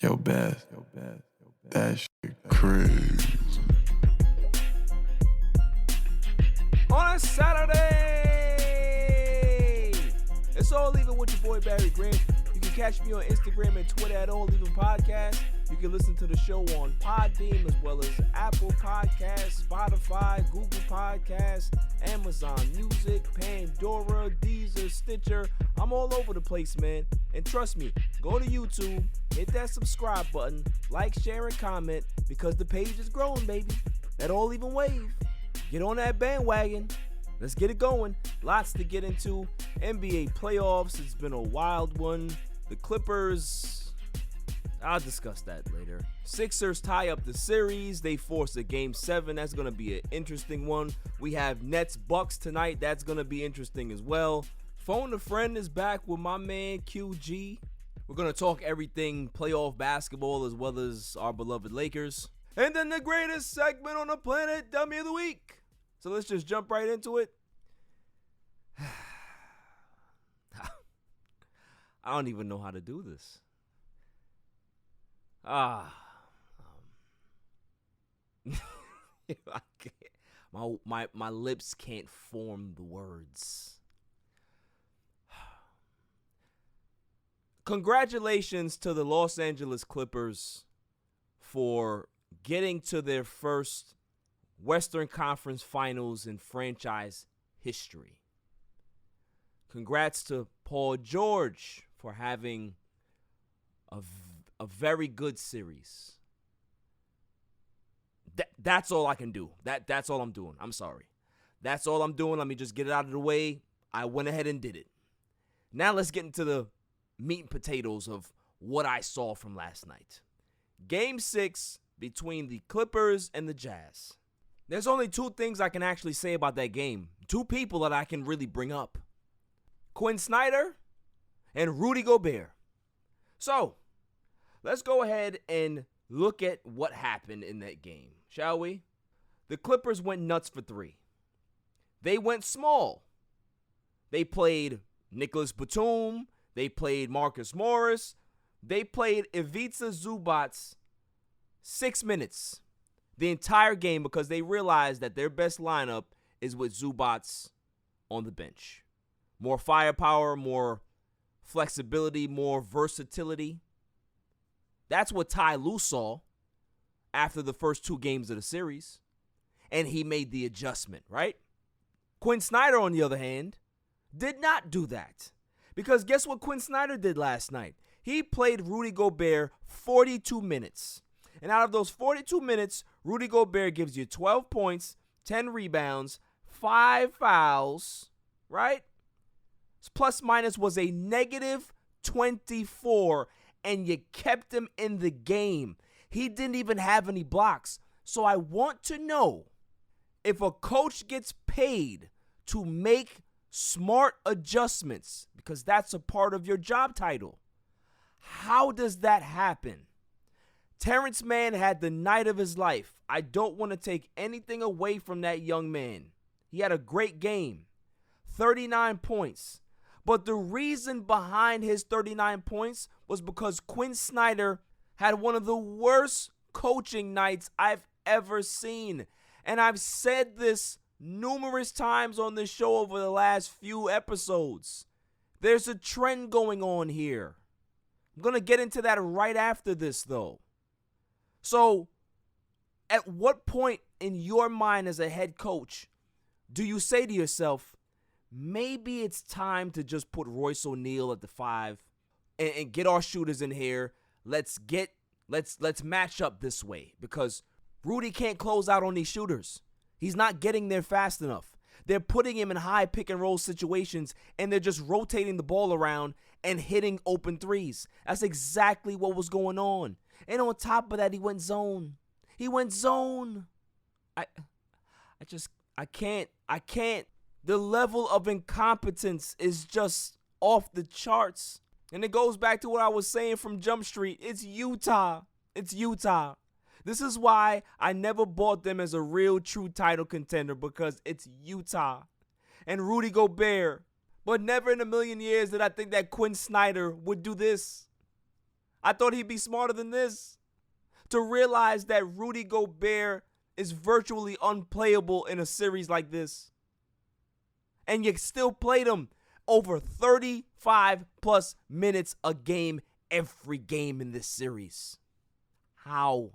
Yo, Beth, that shit crazy. On a Saturday, it's All Even with your boy Barry Grant. You can catch me on Instagram and Twitter at All Even Podcast. You can listen to the show on Podbean as well as Apple Podcasts, Spotify, Google Podcasts, Amazon Music, Pandora, Deezer, Stitcher. I'm all over the place, man. And trust me, go to YouTube, hit that subscribe button, like, share, and comment because the page is growing, baby. That All Even wave. Get on that bandwagon. Let's get it going. Lots to get into. NBA playoffs. It's been a wild one. The Clippers, I'll discuss that later. Sixers tie up the series. They force a game 7. That's going to be an interesting one. We have Nets Bucks tonight. That's going to be interesting as well. Phone a Friend is back with my man QG. We're going to talk everything playoff basketball as well as our beloved Lakers. And then the greatest segment on the planet, Dummy of the Week. So let's just jump right into it. I don't even know how to do this. I can't. My lips can't form the words. Congratulations to the Los Angeles Clippers for getting to their first Western Conference Finals in franchise history. Congrats to Paul George for having a very good series. That's all I can do. That's all I'm doing. I'm sorry. That's all I'm doing. Let me just get it out of the way. I went ahead and did it. Now let's get into the meat and potatoes of what I saw from last night. Game 6 between the Clippers and the Jazz. There's only two things I can actually say about that game. Two people that I can really bring up. QUIN SNYDER and Rudy Gobert. So, let's go ahead and look at what happened in that game, shall we? The Clippers went nuts for 3. They went small. They played Nicholas Batum. They played Marcus Morris. They played Ivica Zubac 6 minutes. The entire game because they realized that their best lineup is with Zubac on the bench. More firepower, more flexibility, more versatility. That's what Ty Lue saw after the first 2 games of the series. And he made the adjustment, right? QUIN SNYDER, on the other hand, did not do that. Because guess what QUIN SNYDER did last night? He played Rudy Gobert 42 minutes. And out of those 42 minutes, Rudy Gobert gives you 12 points, 10 rebounds, 5 fouls, right? His plus minus was a negative 24, and you kept him in the game. He didn't even have any blocks. So I want to know, if a coach gets paid to make smart adjustments, because that's a part of your job title, how does that happen? Terrence Mann had the night of his life. I don't want to take anything away from that young man. He had a great game, 39 points. But the reason behind his 39 points was because QUIN SNYDER had one of the worst coaching nights I've ever seen. And I've said this numerous times on this show over the last few episodes. There's a trend going on here. I'm going to get into that right after this, though. So, at what point in your mind as a head coach do you say to yourself, maybe it's time to just put Royce O'Neal at the 5 and get our shooters in here. Let's match up this way because Rudy can't close out on these shooters. He's not getting there fast enough. They're putting him in high pick and roll situations and they're just rotating the ball around and hitting open threes. That's exactly what was going on. And on top of that, he went zone. I can't. The level of incompetence is just off the charts. And it goes back to what I was saying from Jump Street. It's Utah. This is why I never bought them as a real true title contender, because it's Utah and Rudy Gobert. But never in a million years did I think that QUIN SNYDER would do this. I thought he'd be smarter than this. To realize that Rudy Gobert is virtually unplayable in a series like this. And you still played him over 35 plus minutes a game every game in this series. How?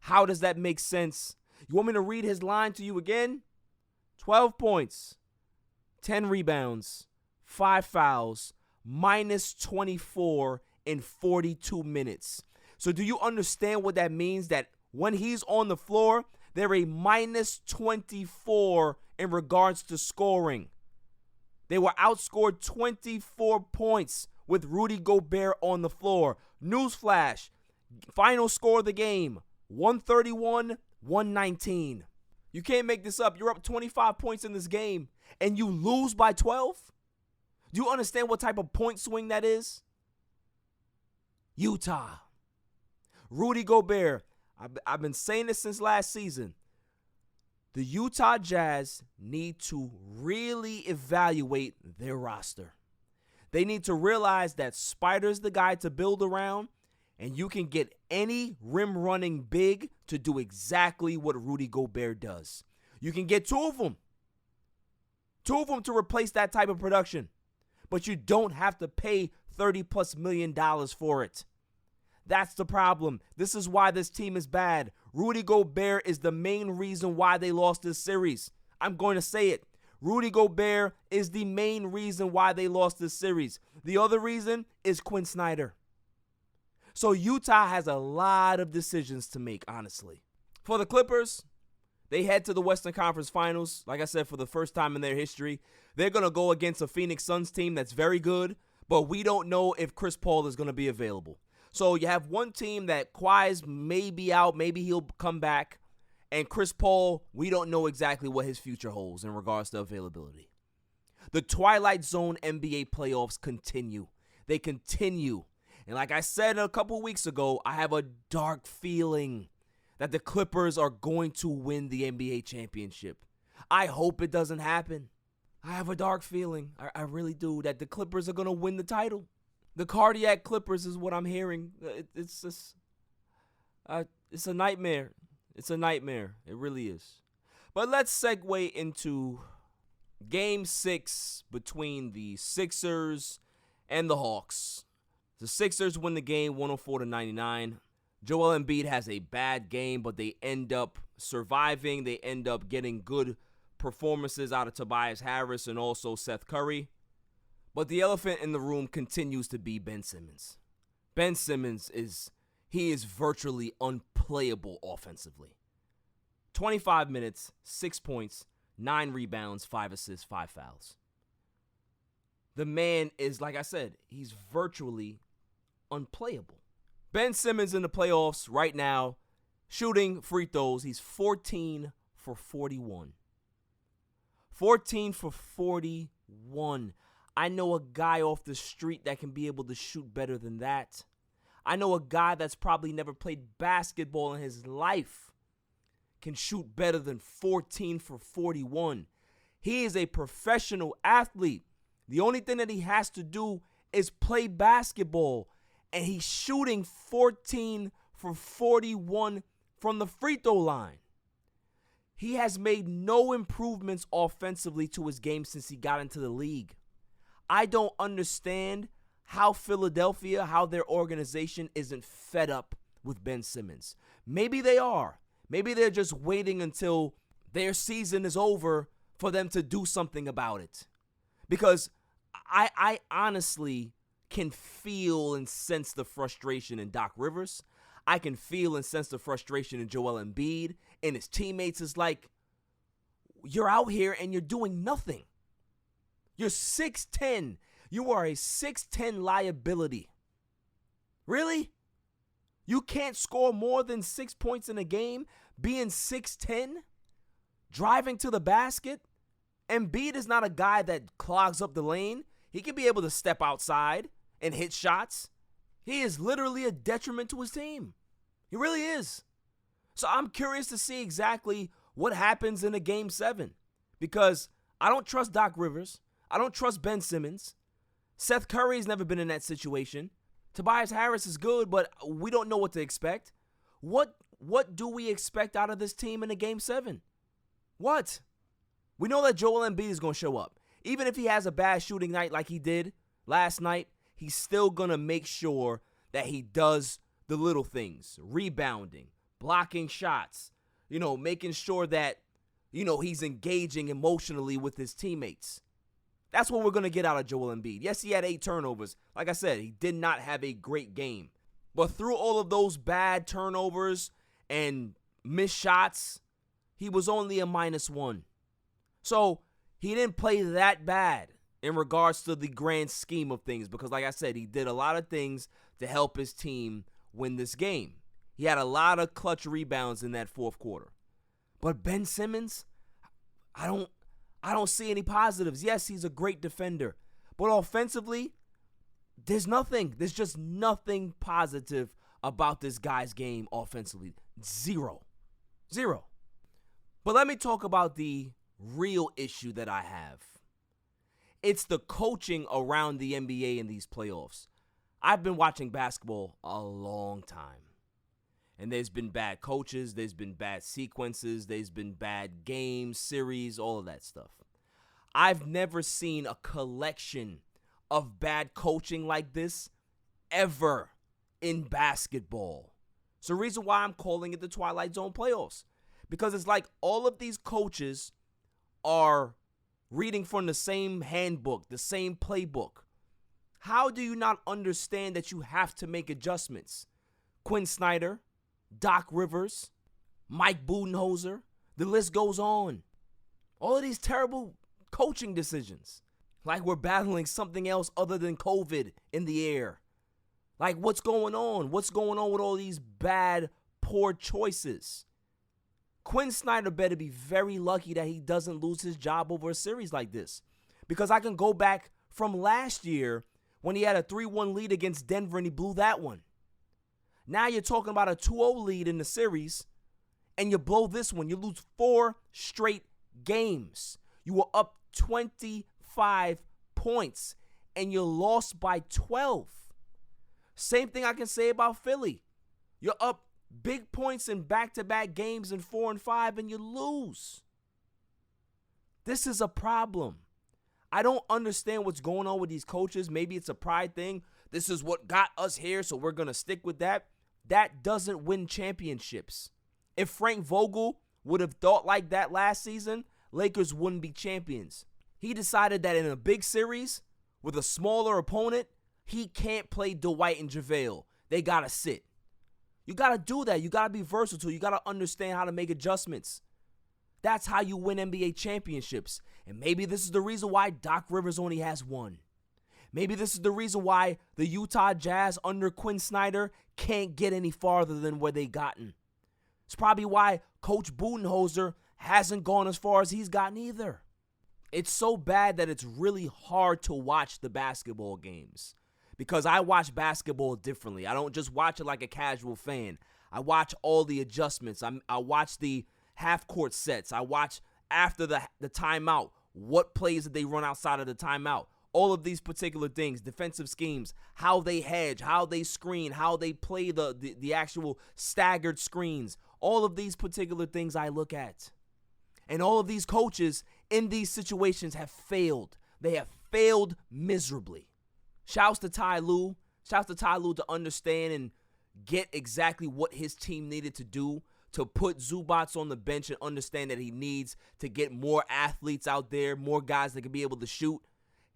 How does that make sense? You want me to read his line to you again? 12 points, 10 rebounds, 5 fouls, minus 24 in 42 minutes. So do you understand what that means? That when he's on the floor, they're a minus 24 in regards to scoring. They were outscored 24 points with Rudy Gobert on the floor. Newsflash, final score of the game, 131-119. You can't make this up. You're up 25 points in this game, and you lose by 12? Do you understand what type of point swing that is? Utah. Rudy Gobert. I've been saying this since last season. The Utah Jazz need to really evaluate their roster. They need to realize that SPYDER's the guy to build around, and you can get any rim running big to do exactly what Rudy Gobert does. You can get two of them. Two of them to replace that type of production. But you don't have to pay $30+ million for it. That's the problem. This is why this team is bad. Rudy Gobert is the main reason why they lost this series. I'm going to say it. Rudy Gobert is the main reason why they lost this series. The other reason is QUIN SNYDER. So Utah has a lot of decisions to make, honestly. For the Clippers, they head to the Western Conference Finals. Like I said, for the first time in their history, they're going to go against a Phoenix Suns team that's very good, but we don't know if Chris Paul is going to be available. So you have one team that Kawhi's may be out, maybe he'll come back. And Chris Paul, we don't know exactly what his future holds in regards to availability. The Twilight Zone NBA playoffs continue. They continue. And like I said a couple weeks ago, I have a dark feeling that the Clippers are going to win the NBA championship. I hope it doesn't happen. I have a dark feeling, I really do, that the Clippers are going to win the title. The cardiac Clippers is what I'm hearing. It's just, it's a nightmare. It's a nightmare. It really is. But let's segue into Game 6 between the Sixers and the Hawks. The Sixers win the game 104-99. Joel Embiid has a bad game, but they end up surviving. They end up getting good performances out of Tobias Harris and also Seth Curry. But the elephant in the room continues to be Ben Simmons. Ben Simmons is virtually unplayable offensively. 25 minutes, 6 points, 9 rebounds, 5 assists, 5 fouls. The man is, like I said, he's virtually unplayable. Ben Simmons in the playoffs right now, shooting free throws. He's 14 for 41. 14 for 41. I know a guy off the street that can be able to shoot better than that. I know a guy that's probably never played basketball in his life can shoot better than 14 for 41. He is a professional athlete. The only thing that he has to do is play basketball. And he's shooting 14 for 41 from the free throw line. He has made no improvements offensively to his game since he got into the league. I don't understand how Philadelphia, how their organization isn't fed up with Ben Simmons. Maybe they are. Maybe they're just waiting until their season is over for them to do something about it. Because I honestly can feel and sense the frustration in Doc Rivers. I can feel and sense the frustration in Joel Embiid and his teammates. Is like, you're out here and you're doing nothing. You're 6'10". You are a 6'10" liability. Really? You can't score more than 6 points in a game being 6'10"? Driving to the basket? Embiid is not a guy that clogs up the lane. He can be able to step outside and hit shots. He is literally a detriment to his team. He really is. So I'm curious to see exactly what happens in a Game 7. Because I don't trust Doc Rivers. I don't trust Ben Simmons. Seth Curry's never been in that situation. Tobias Harris is good, but we don't know what to expect. What do we expect out of this team in a Game 7? What? We know that Joel Embiid is going to show up. Even if he has a bad shooting night like he did last night, he's still going to make sure that he does the little things. Rebounding, blocking shots, making sure that, he's engaging emotionally with his teammates. That's what we're going to get out of Joel Embiid. Yes, he had 8 turnovers. Like I said, he did not have a great game. But through all of those bad turnovers and missed shots, he was only a -1. So he didn't play that bad in regards to the grand scheme of things because, like I said, he did a lot of things to help his team win this game. He had a lot of clutch rebounds in that fourth quarter. But Ben Simmons, I don't see any positives. Yes, he's a great defender. But offensively, there's nothing. There's just nothing positive about this guy's game offensively. Zero. But let me talk about the real issue that I have. It's the coaching around the NBA in these playoffs. I've been watching basketball a long time. And there's been bad coaches, there's been bad sequences, there's been bad games, series, all of that stuff. I've never seen a collection of bad coaching like this ever in basketball. It's the reason why I'm calling it the Twilight Zone playoffs. Because it's like all of these coaches are reading from the same handbook, the same playbook. How do you not understand that you have to make adjustments? Quinn Snyder, Doc Rivers, Mike Budenholzer, the list goes on. All of these terrible coaching decisions. Like we're battling something else other than COVID in the air. Like what's going on? What's going on with all these bad, poor choices? Quinn Snyder better be very lucky that he doesn't lose his job over a series like this. Because I can go back from last year when he had a 3-1 lead against Denver and he blew that one. Now you're talking about a 2-0 lead in the series, and you blow this one. You lose 4 straight games. You were up 25 points, and you lost by 12. Same thing I can say about Philly. You're up big points in back-to-back games in 4 and 5, and you lose. This is a problem. I don't understand what's going on with these coaches. Maybe it's a pride thing. This is what got us here, so we're going to stick with that. That doesn't win championships. If Frank Vogel would have thought like that last season, Lakers wouldn't be champions. He decided that in a big series with a smaller opponent, he can't play Dwight and JaVale. They got to sit. You got to do that. You got to be versatile. You got to understand how to make adjustments. That's how you win NBA championships. And maybe this is the reason why Doc Rivers only has 1. Maybe this is the reason why the Utah Jazz under Quinn Snyder can't get any farther than where they gotten. It's probably why Coach Budenholzer hasn't gone as far as he's gotten either. It's so bad that it's really hard to watch the basketball games because I watch basketball differently. I don't just watch it like a casual fan. I watch all the adjustments. I watch the half-court sets. I watch after the timeout, what plays did they run outside of the timeout. All of these particular things, defensive schemes, how they hedge, how they screen, how they play the actual staggered screens. All of these particular things I look at. And all of these coaches in these situations have failed. They have failed miserably. Shouts to Ty Lue. Shouts to Ty Lue to understand and get exactly what his team needed to do to put Zubats on the bench and understand that he needs to get more athletes out there, more guys that can be able to shoot.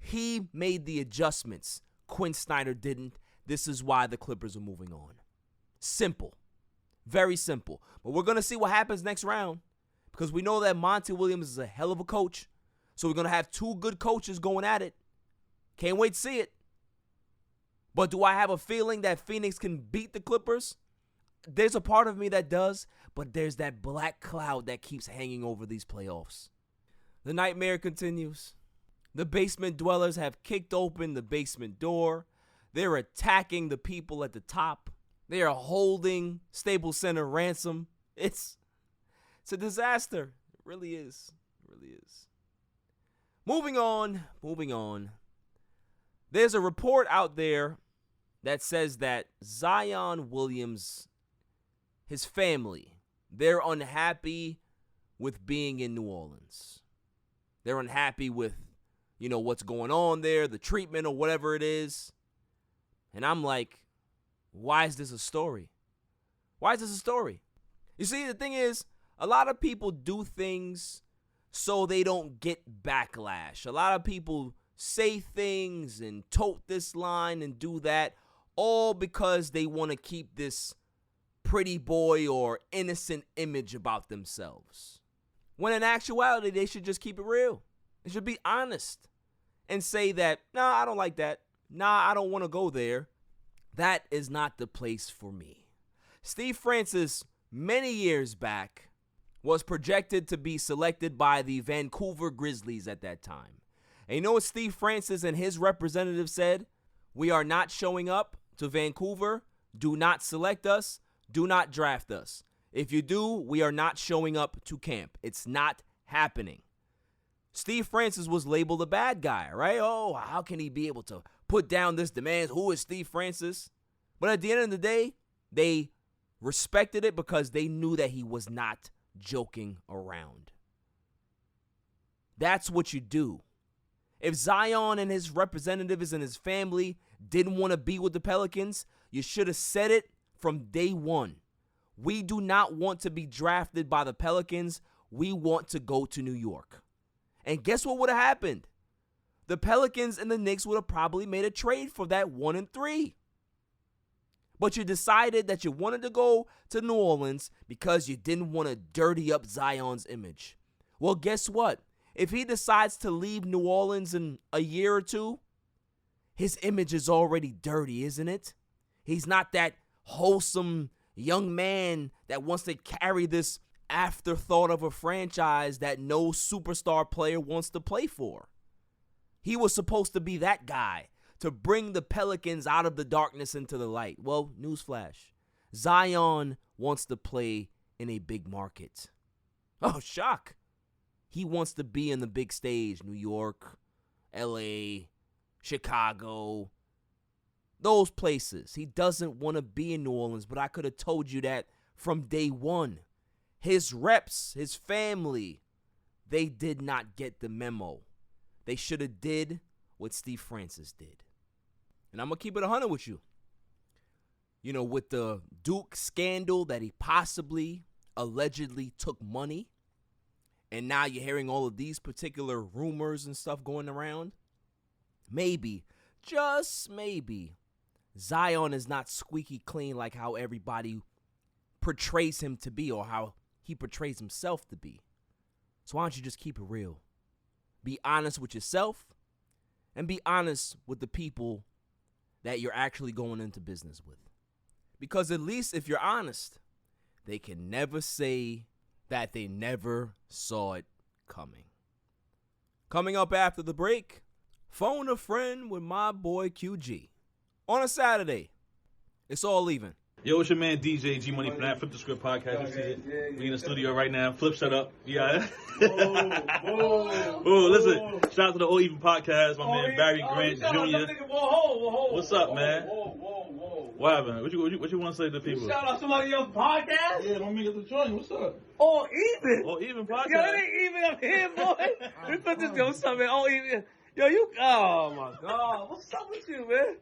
He made the adjustments. Quinn Snyder didn't. This is why the Clippers are moving on. Simple. Very simple. But we're going to see what happens next round because we know that Monty Williams is a hell of a coach. So we're going to have 2 good coaches going at it. Can't wait to see it. But do I have a feeling that Phoenix can beat the Clippers? There's a part of me that does, but there's that black cloud that keeps hanging over these playoffs. The nightmare continues. The basement dwellers have kicked open the basement door. They're attacking the people at the top. They are holding Staples Center ransom. It's a disaster. It really is. It really is. Moving on. There's a report out there that says that Zion Williams, his family, they're unhappy with being in New Orleans. They're unhappy with, what's going on there, the treatment or whatever it is. And I'm like, why is this a story? Why is this a story? You see, the thing is, a lot of people do things so they don't get backlash. A lot of people say things and tote this line and do that, all because they want to keep this pretty boy or innocent image about themselves. When in actuality, they should just keep it real. They should be honest and say that, nah, I don't like that. Nah, I don't want to go there. That is not the place for me. Steve Francis, many years back, was projected to be selected by the Vancouver Grizzlies at that time. And you know what Steve Francis and his representative said? We are not showing up to Vancouver. Do not select us. Do not draft us. If you do, we are not showing up to camp. It's not happening. Steve Francis was labeled a bad guy, right? Oh, how can he be able to put down this demand? Who is Steve Francis? But at the end of the day, they respected it because they knew that he was not joking around. That's what you do. If Zion and his representatives and his family didn't want to be with the Pelicans, you should have said it from day one. We do not want to be drafted by the Pelicans. We want to go to New York. And guess what would have happened? The Pelicans and the Knicks would have probably made a trade for that 1 and 3. But you decided that you wanted to go to New Orleans because you didn't want to dirty up Zion's image. Well, guess what? If he decides to leave New Orleans in a year or two, his image is already dirty, isn't it? He's not that wholesome young man that wants to carry this afterthought of a franchise that no superstar player wants to play for. He was supposed to be that guy to bring the Pelicans out of the darkness into the light. Well, newsflash. Zion wants to play in a big market. Oh, shock. He wants to be in the big stage. New York, LA, Chicago, those places. He doesn't want to be in New Orleans, but I could have told you that from day one. His reps, his family, they did not get the memo. They should have did what Steve Francis did. And I'm going to keep it 100 with you. You know, with the Duke scandal that he possibly, allegedly took money, and now you're hearing all of these particular rumors and stuff going around, maybe, just maybe, Zion is not squeaky clean like how everybody portrays him to be or how he portrays himself to be. So why don't you just keep it real? Be honest with yourself and be honest with the people that you're actually going into business with. Because at least if you're honest, they can never say that they never saw it coming. Coming up after the break, Phone a Friend with my boy QG. On a Saturday, it's all even. Yo, it's your man DJ G Money from that Flip the Script podcast. You see it? We in the studio right now. Flip, shut up. Yeah. Oh, listen. Shout out to the All Even podcast. My man Barry Grant Jr. What's up, man? What happened? What you want to say to the people? Shout out somebody else's podcast? Yeah, don't make it the joint. What's up? All Even. All Even podcast. Yo, it ain't even up here, boy. We put this yo, what's up, man? All Even. Yo, you. Oh my God. What's up with you, man?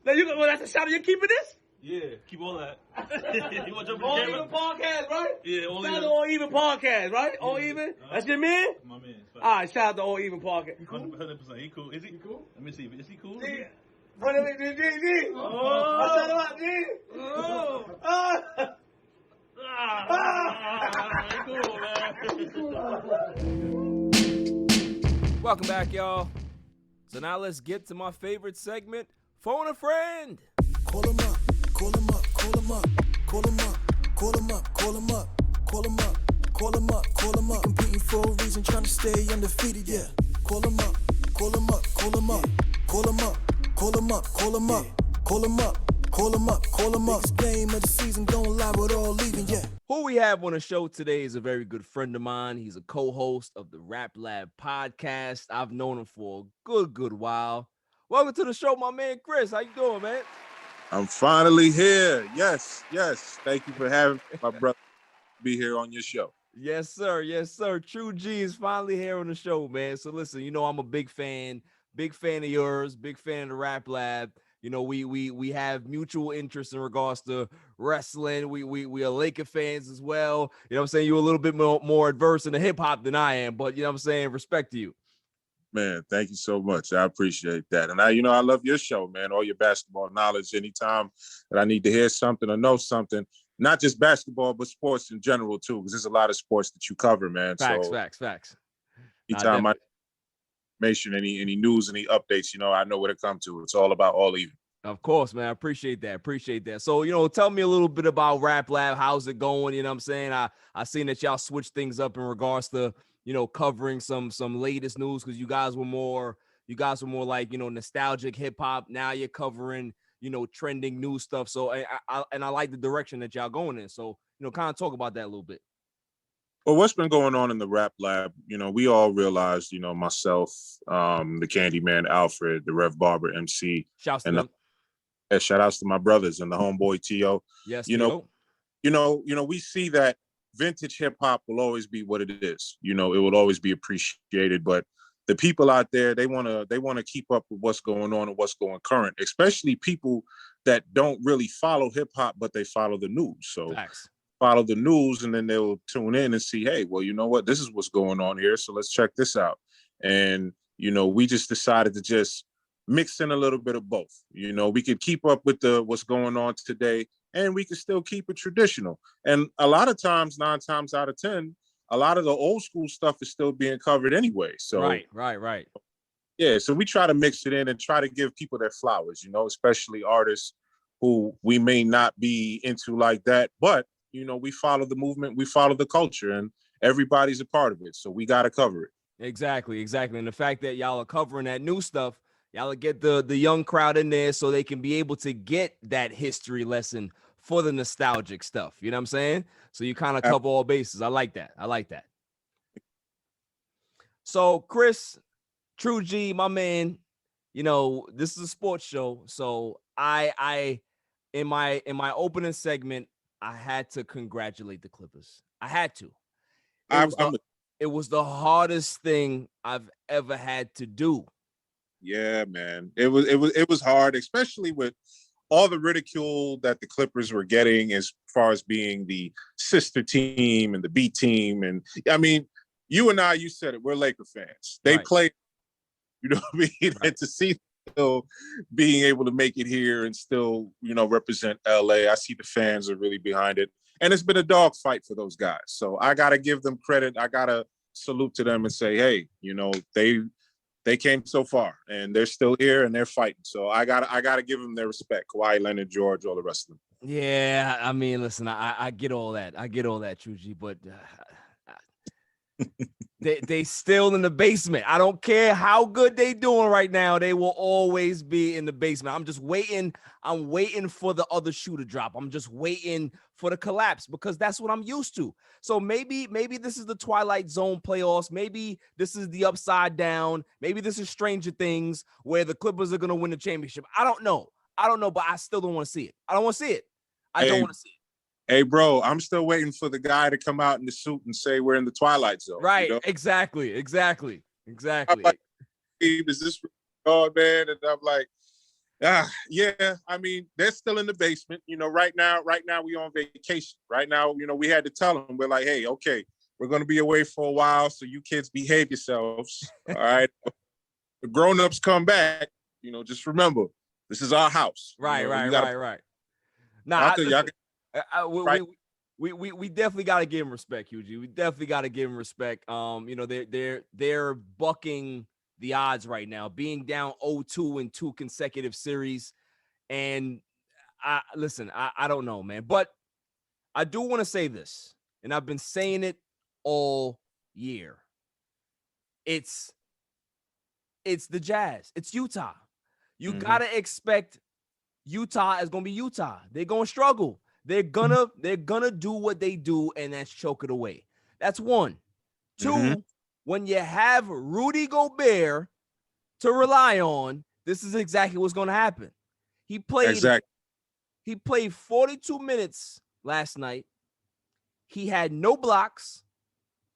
Now you. Well, that's a shout out. You keeping this? Yeah, keep all that. You want to jump in the All camera? Even podcast, right? Yeah, All Shout out Even. to All Even podcast, right? All Even. That's your man. My man. All right, shout out to All Even podcast. You cool? 100%. He cool. Is he cool? Let me see. Is he cool? Yeah. What is it, G? Oh. Shout out, G. Oh. He cool, man. Welcome back, y'all. So now let's get to my favorite segment, Phone a Friend. Call him up, call him up, call him up, call him up, call him up, call him up, call him up, call him up, call him up. Competing for a reason, trying to stay undefeated, yeah. Call him up, call him up, call him up, call him up, call him up, call him up, call him up, call him up, call him up. This game of the season going live with all leaving, yeah. Who we have on the show today is a very good friend of mine. He's a co-host of the Rap Lab podcast. I've known him for a good while. Welcome to the show, my man Chris. How you doing, man? I'm finally here. Yes. Thank you for having my brother be here on your show. Yes, sir. Yes, sir. True G is finally here on the show, man. So listen, you know I'm a big fan of yours, big fan of the Rap Lab. You know, we have mutual interest in regards to wrestling. We are Laker fans as well. You know what I'm saying? You're a little bit more adverse in the hip hop than I am, but you know what I'm saying? Respect to you. Man, thank you so much. I appreciate that. And I love your show, man. All your basketball knowledge. Anytime that I need to hear something or know something, not just basketball, but sports in general too, because there's a lot of sports that you cover, man. Facts. Anytime I information, any news, any updates, I know where to come to. It's all about all even. Of course, man. I appreciate that. So, tell me a little bit about Rap Lab. How's it going? You know what I'm saying? I seen that y'all switched things up in regards to, covering some latest news, because you guys were more like, nostalgic hip hop. Now you're covering, trending new stuff. So I like the direction that y'all going in. So, kind of talk about that a little bit. Well, what's been going on in the Rap Lab, we all realized, myself, the Candyman, Alfred, the Rev Barber, MC. Shouts to them. Shout outs to my brothers and the homeboy T.O. Yes, we see that vintage hip hop will always be what it is. It will always be appreciated, but the people out there, they want to keep up with what's going on and what's going current, especially people that don't really follow hip hop, but they follow the news. So Facts. Follow the news, and then they'll tune in and see, hey, well, you know what? This is what's going on here. So let's check this out. And, we just decided to just mix in a little bit of both. We could keep up with what's going on today, and we could still keep it traditional. And a lot of times, 9 times out of 10, a lot of the old school stuff is still being covered anyway. So right. Yeah, so we try to mix it in and try to give people their flowers, especially artists who we may not be into like that, but we follow the movement, we follow the culture, and everybody's a part of it. So we got to cover it. Exactly. And the fact that y'all are covering that new stuff, y'all will get the young crowd in there so they can be able to get that history lesson for the nostalgic stuff. You know what I'm saying? So you kind of cover all bases. I like that. So Chris, True G, my man, this is a sports show. So I in my opening segment, I had to congratulate the Clippers. I had to. It was the hardest thing I've ever had to do. Yeah, man. It was hard, especially with all the ridicule that the Clippers were getting as far as being the sister team and the B team. And I mean, you and I, you said it, we're Laker fans. They play, what I mean? Right. And to see still being able to make it here and still, represent LA. I see the fans are really behind it. And it's been a dogfight for those guys. So I got to give them credit. I got to salute to them and say, hey, they came so far and they're still here and they're fighting. So I got to give them their respect. Kawhi Leonard, George, all the rest of them. Yeah, I mean, listen, I get all that. True G, but they still in the basement. I don't care how good they doing right now. They will always be in the basement. I'm just waiting. I'm waiting for the other shoe to drop. I'm just waiting for the collapse because that's what I'm used to. So maybe this is the Twilight Zone playoffs. Maybe this is the Upside Down. Maybe this is Stranger Things where the Clippers are going to win the championship. I don't know, but I still don't want to see it. I don't want to see it. I don't want to see it. Hey, bro, I'm still waiting for the guy to come out in the suit and say we're in the Twilight Zone. Right, exactly. I'm like, is this oh man? And I'm like, yeah. I mean, they're still in the basement. Right now we on vacation. Right now, we had to tell them, we're like, hey, okay, we're going to be away for a while, so you kids behave yourselves. All right. The grown-ups come back. Just remember, this is our house. Right. Nah, we definitely got to give him respect, Hughie. We definitely got to give him respect. They're bucking the odds right now, being down 0-2 in 2 consecutive series. And I don't know, man, but I do want to say this, and I've been saying it all year. It's the Jazz. It's Utah. You gotta expect Utah is gonna be Utah. They're gonna struggle. They're gonna do what they do, and that's choke it away. That's one. Two, when you have Rudy Gobert to rely on, this is exactly what's gonna happen. He played He played 42 minutes last night. He had no blocks,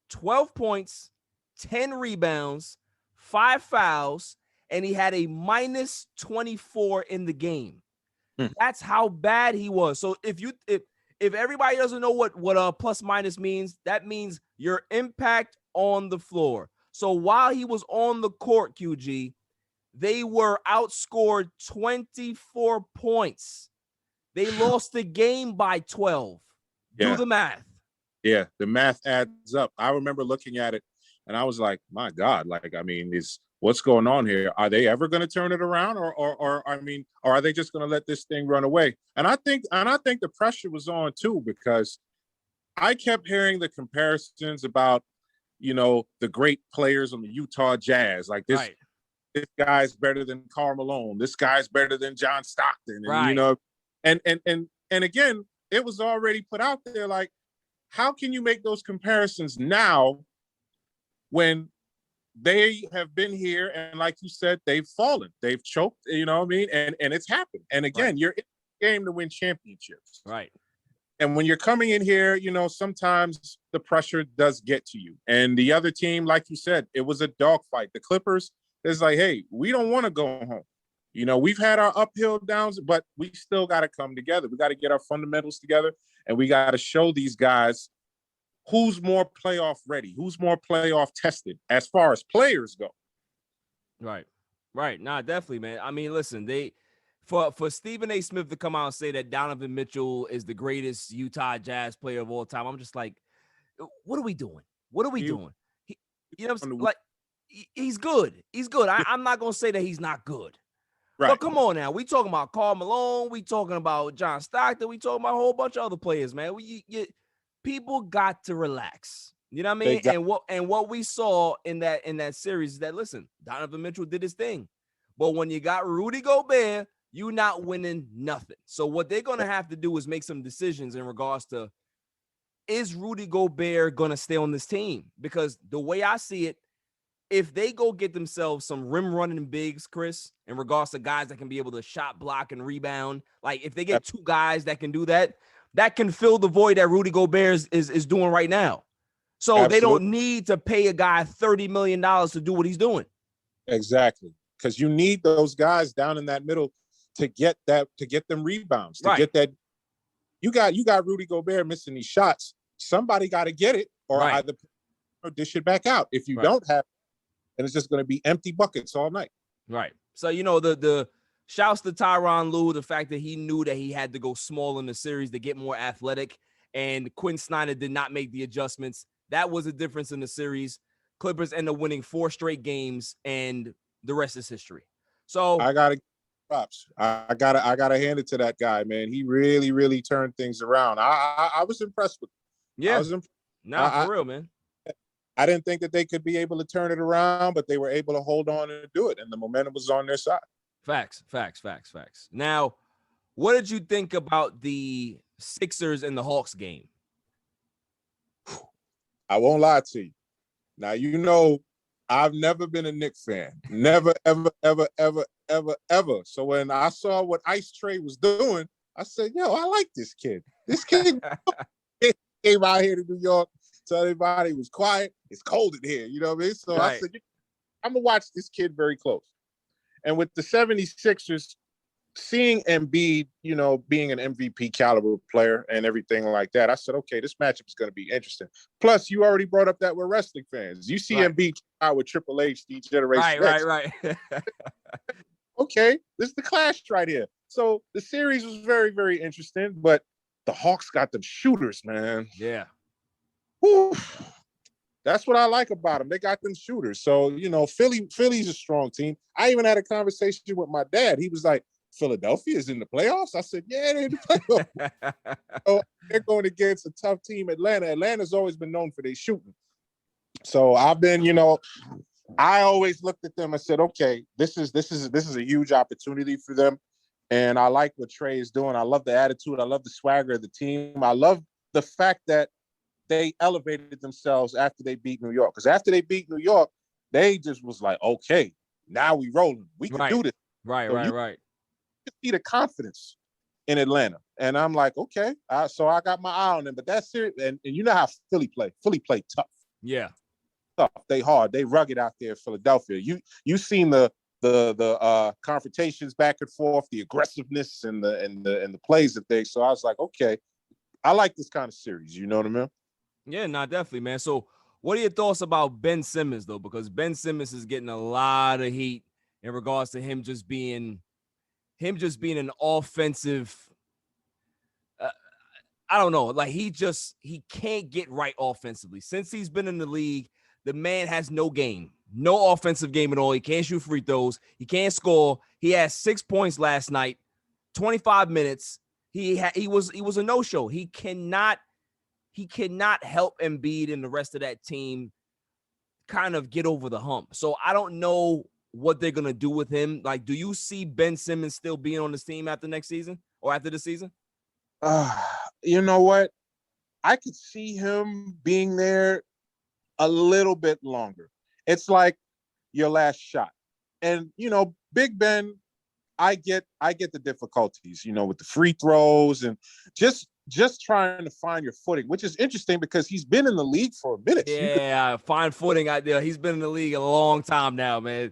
12 points, 10 rebounds, 5 fouls, and he had a minus 24 in the game. That's how bad he was. So if everybody doesn't know what a plus minus means, that means your impact on the floor. So while he was on the court, QG, they were outscored 24 points. They lost the game by 12. Yeah. Do the math. Yeah, the math adds up. I remember looking at it, and I was like, my God, like, I mean, what's going on here? Are they ever going to turn it around, or are they just going to let this thing run away? And I think the pressure was on too, because I kept hearing the comparisons about, the great players on the Utah Jazz, like this. Right. This guy's better than Karl Malone. This guy's better than John Stockton. And, right. And again, it was already put out there. Like, how can you make those comparisons now when they have been here and, like you said, they've fallen, they've choked, you know what I mean? And it's happened. And again, You're in the game to win championships. Right. And when you're coming in here, sometimes the pressure does get to you. And the other team, like you said, it was a dogfight. The Clippers, it's like, hey, we don't want to go home. We've had our uphill downs, but we still got to come together. We got to get our fundamentals together, and we got to show these guys who's more playoff ready, who's more playoff tested as far as players go. Right. Nah, definitely, man. I mean, listen, for Stephen A. Smith to come out and say that Donovan Mitchell is the greatest Utah Jazz player of all time, I'm just like, what are we doing? What are we doing? You know what I'm saying? Like, he's good. He's good. I'm not going to say that he's not good. Right. But come on now. We talking about Karl Malone. We talking about John Stockton. We talking about a whole bunch of other players, man. People got to relax. You know what I mean? And what we saw in that series is that, listen, Donovan Mitchell did his thing. But when you got Rudy Gobert, you're not winning nothing. So what they're going to have to do is make some decisions in regards to, is Rudy Gobert going to stay on this team? Because the way I see it, if they go get themselves some rim running bigs, Chris, in regards to guys that can be able to shot block and rebound, like if they get two guys that can do that, that can fill the void that Rudy Gobert is doing right now. So Absolutely. They don't need to pay a guy $30 million to do what he's doing. Exactly. Because you need those guys down in that middle to get them rebounds, to get that. You got Rudy Gobert missing these shots. Somebody got to get it or either dish it back out. If you don't have, and it's just going to be empty buckets all night. Right. So, the shouts to Tyronn Lue, the fact that he knew that he had to go small in the series to get more athletic, and QUIN SNYDER did not make the adjustments. That was a difference in the series. Clippers end up winning 4 straight games, and the rest is history. So I gotta props. I gotta hand it to that guy, man. He really, really turned things around. I was impressed with him. Yeah. For real, man. I didn't think that they could be able to turn it around, but they were able to hold on and do it, and the momentum was on their side. Facts. Now, what did you think about the Sixers and the Hawks game? I won't lie to you. Now, I've never been a Knicks fan. Never, ever, ever, ever, ever, ever. So when I saw what Ice Trae was doing, I said, yo, I like this kid. This kid came out here to New York. So everybody was quiet. It's cold in here, you know what I mean? So I said, I'm going to watch this kid very close. And with the 76ers, seeing Embiid, being an MVP caliber player and everything like that, I said, okay, this matchup is going to be interesting. Plus, you already brought up that we're wrestling fans. You see Embiid out with Triple H, D-Generation X. Right. Okay, this is the clash right here. So the series was very, very interesting, but the Hawks got them shooters, man. Yeah. Whew. That's what I like about them. They got them shooters. So, Philly's a strong team. I even had a conversation with my dad. He was like, Philadelphia is in the playoffs? I said, yeah, they're in the playoffs. So they're going against a tough team, Atlanta. Atlanta's always been known for their shooting. So I've been, I always looked at them and said, okay, this is a huge opportunity for them. And I like what Trae is doing. I love the attitude. I love the swagger of the team. I love the fact that they elevated themselves after they beat New York. Because after they beat New York, they just was like, okay, now we rolling. We can do this. Right. You see the confidence in Atlanta. And I'm like, okay. So I got my eye on them. But that's serious. And you know how Philly play. Philly play tough. Yeah. Tough. They hard. They rugged out there in Philadelphia. You seen the confrontations back and forth, the aggressiveness and the plays that they. So I was like, okay, I like this kind of series. You know what I mean? Yeah, nah, definitely, man. So what are your thoughts about Ben Simmons, though? Because Ben Simmons is getting a lot of heat in regards to him just being an offensive. I don't know. Like he can't get right offensively. Since he's been in the league, the man has no game, no offensive game at all. He can't shoot free throws. He can't score. He had 6 points last night, 25 minutes. He was a no-show. He cannot help Embiid and the rest of that team kind of get over the hump. So I don't know what they're gonna do with him. Like, do you see Ben Simmons still being on this team after next season or after the season? You know what? I could see him being there a little bit longer. It's like your last shot. And, Big Ben, I get the difficulties, with the free throws and just trying to find your footing, which is interesting because he's been in the league for a minute. Yeah, find footing out there. He's been in the league a long time now, man.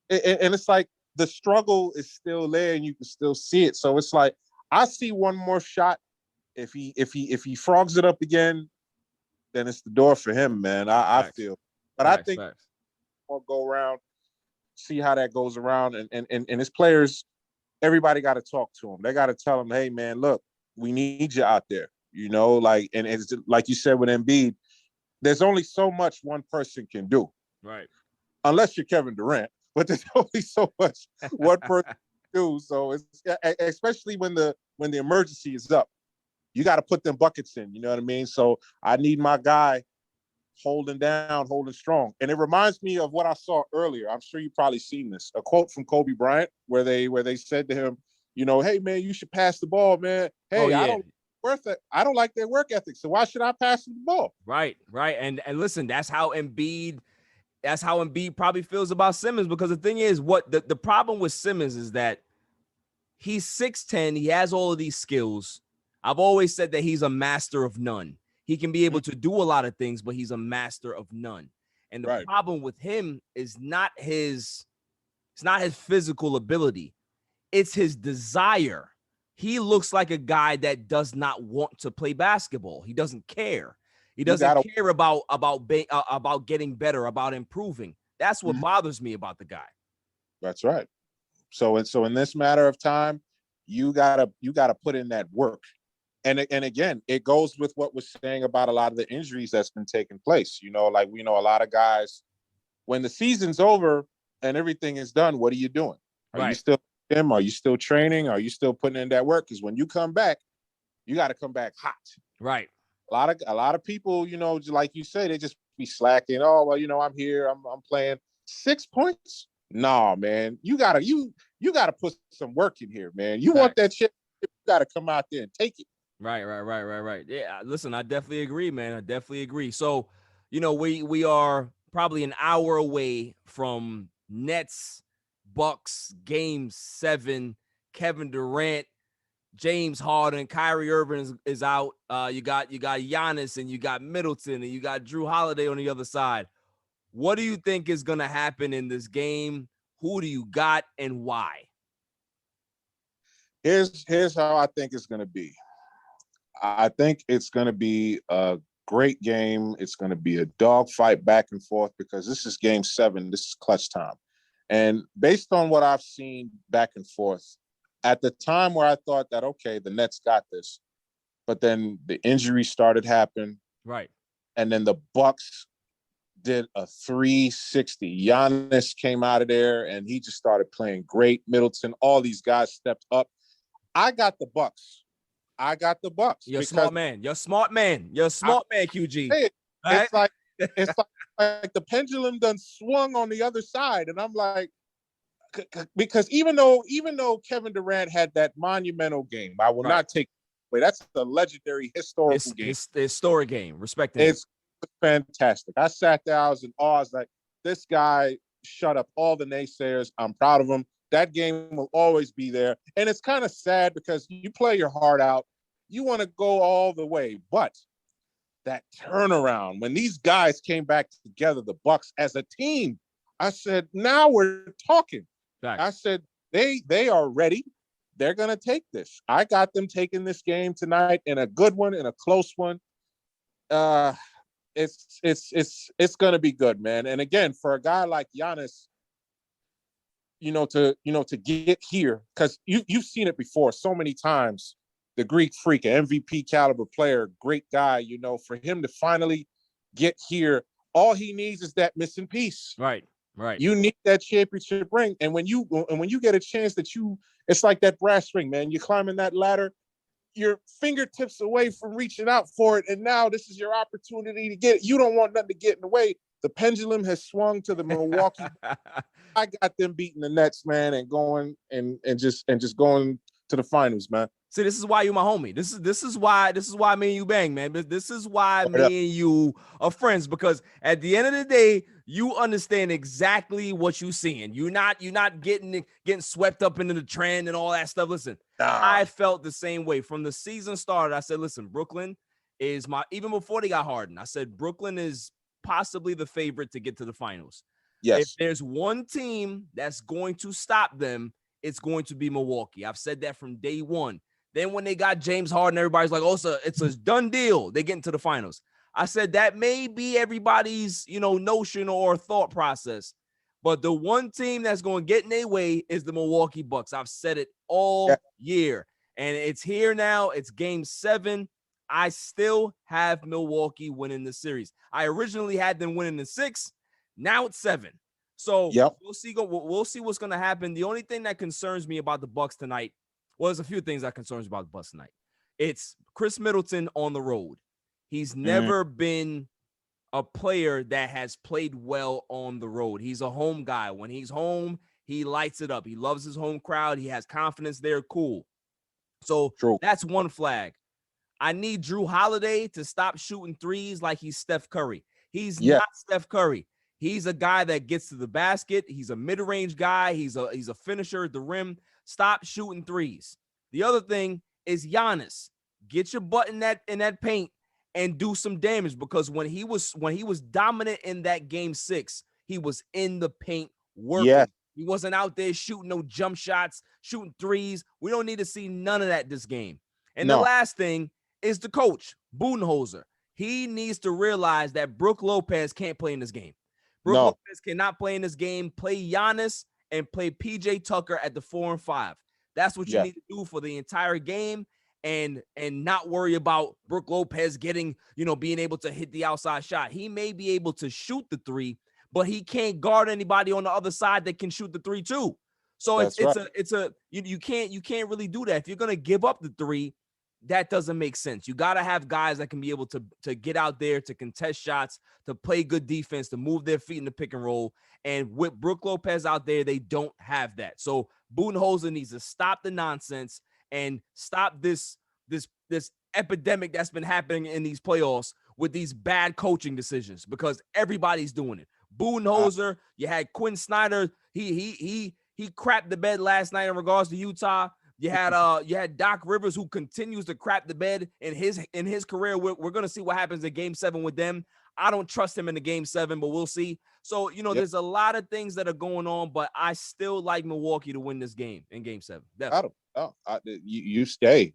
And it's like the struggle is still there and you can still see it. So it's like, I see one more shot. If he frogs it up again, then it's the door for him, man. I feel. But I think I'll go around, see how that goes around. And his players, everybody got to talk to him. They got to tell him, hey, man, look, we need you out there. And it's like you said with Embiid, there's only so much one person can do. Right. Unless you're Kevin Durant. But there's only so much one person can do. So it's especially when the emergency is up. You got to put them buckets in, you know what I mean? So I need my guy holding down, holding strong. And it reminds me of what I saw earlier. I'm sure you've probably seen this. A quote from Kobe Bryant where they said to him, hey, man, you should pass the ball, man. Hey, yeah. I don't like their work ethic, so why should I pass the ball? Right. And listen, that's how Embiid probably feels about Simmons, because the thing is, what the problem with Simmons is that he's 6'10", he has all of these skills. I've always said that he's a master of none. He can be able to do a lot of things, but he's a master of none. And the problem with him is not his physical ability. It's his desire. He looks like a guy that does not want to play basketball. He doesn't care. He doesn't care about getting better, about improving. That's what bothers me about the guy. That's right. So in this matter of time, you gotta put in that work. And again, it goes with what we're saying about a lot of the injuries that's been taking place. Like we know a lot of guys, when the season's over and everything is done, what are you doing? Are you still in the gym? Are you still training? Are you still putting in that work? Because when you come back, you got to come back hot. Right. A lot of people, like you say, they just be slacking. Oh, well, I'm here. I'm playing 6 points. Nah, man, you gotta put some work in here, man. You want that shit? You gotta come out there and take it. Right. Yeah, listen, I definitely agree, man. I definitely agree. So, we are probably an hour away from Nets Bucks Game 7. Kevin Durant, James Harden, Kyrie Irving is out. You got Giannis and you got Middleton and you got Drew Holiday on the other side. What do you think is going to happen in this game? Who do you got and why? Here's how I think it's going to be. I think it's going to be a great game. It's going to be a dogfight back and forth because this is Game 7. This is clutch time. And based on what I've seen back and forth, at the time where I thought that, okay, the Nets got this, but then the injuries started happening. Right. And then the Bucks did a 360. Giannis came out of there and he just started playing great. Middleton, all these guys stepped up. I got the Bucks. You're a smart man. You're a smart man, QG. Hey, it's like the pendulum done swung on the other side. And I'm like, because even though Kevin Durant had that monumental game, I will not take away. That's the legendary historical game. It's the historic game. Respect it. It's fantastic. I sat there, I was in awe. I was like, this guy shut up all the naysayers. I'm proud of him. that game will always be there. And it's kind of sad because you play your heart out. You want to go all the way. But that turnaround, when these guys came back together, the Bucks as a team, I said, now we're talking. I said, they are ready. They're going to take this. I got them taking this game tonight in a good one, in a close one. It's going to be good, man. And again, for a guy like Giannis, to get here, because you've seen it before so many times, the Greek Freak, an MVP caliber player, great guy, for him to finally get here, all he needs is that missing piece. Right. You need that championship ring. And when you get a chance it's like that brass ring, man. You're climbing that ladder, your fingertips away from reaching out for it. And now this is your opportunity to get it. You don't want nothing to get in the way. The pendulum has swung to the Milwaukee. I got them beating the Nets, man, and going and just going to the finals, man. See, this is why you my homie. This is why me and you bang, man. This is why me and you are friends, because at the end of the day, you understand exactly what you're seeing. You're not getting swept up into the trend and all that stuff. Listen, I felt the same way from the season started. I said, listen, Brooklyn is even before they got Harden, I said Brooklyn is possibly the favorite to get to the finals. Yes. If there's one team that's going to stop them, it's going to be Milwaukee. I've said that from day one. Then when they got James Harden, everybody's like, oh, so it's a done deal. They get into the finals. I said that may be everybody's, notion or thought process. But the one team that's going to get in their way is the Milwaukee Bucks. I've said it all year. And it's here now. It's game 7. I still have Milwaukee winning the series. I originally had them winning the 6. Now it's 7. So we'll see what's going to happen. The only thing that concerns me about the Bucks tonight, well, there's a few things that concerns me about the Bucks tonight. It's Chris Middleton on the road. He's never been a player that has played well on the road. He's a home guy. When he's home, he lights it up. He loves his home crowd. He has confidence there. Cool. So that's one flag. I need Drew Holiday to stop shooting threes like he's Steph Curry. He's not Steph Curry. He's a guy that gets to the basket. He's a mid-range guy. He's a finisher at the rim. Stop shooting threes. The other thing is Giannis. Get your butt in that paint and do some damage, because when he was dominant in that game 6, he was in the paint working. Yeah. He wasn't out there shooting no jump shots, shooting threes. We don't need to see none of that this game. And the last thing is the coach, Budenholzer. He needs to realize that Brook Lopez can't play in this game. Brook Lopez cannot play in this game. Play Giannis and play PJ Tucker at the 4 and 5. That's what you need to do for the entire game, and not worry about Brook Lopez getting, being able to hit the outside shot. He may be able to shoot the 3, but he can't guard anybody on the other side that can shoot the 3 too. So you can't really do that. If you're going to give up the 3, that doesn't make sense. You got to have guys that can be able to get out there, to contest shots, to play good defense, to move their feet in the pick and roll. And with Brook Lopez out there, they don't have that. So Budenholzer needs to stop the nonsense and stop this epidemic that's been happening in these playoffs with these bad coaching decisions, because everybody's doing it. Budenholzer, you had Quinn Snyder. He crapped the bed last night in regards to Utah. You had Doc Rivers, who continues to crap the bed in his career. We're going to see what happens in game 7 with them. I don't trust him in the game 7, but we'll see. So, there's a lot of things that are going on, but I still like Milwaukee to win this game in game 7. You stay.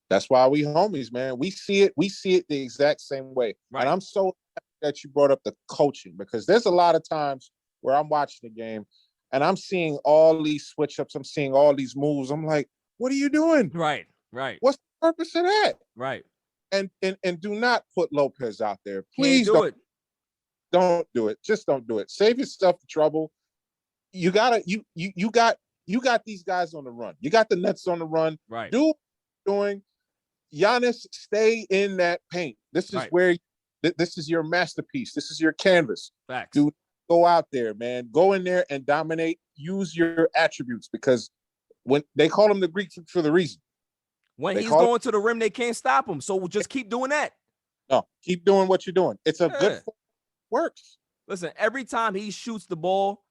That's why we homies, man. We see it the exact same way. Right. And I'm so happy that you brought up the coaching, because there's a lot of times where I'm watching the game and I'm seeing all these switch ups. I'm seeing all these moves. I'm like, what are you doing? Right. What's the purpose of that? Right. And do not put Lopez out there. Please do it. Don't do it. Just don't do it. Save yourself the trouble. You got these guys on the run. You got the Nets on the run. Right. Do what you're doing. Giannis, stay in that paint. This is where this is your masterpiece. This is your canvas. Facts. Do go out there, man. Go in there and dominate. Use your attributes, because when they call him the Greek for the reason. When he's going to the rim, they can't stop him. So just keep doing that. No, keep doing what you're doing. It's a good works. Listen, every time he shoots the ball,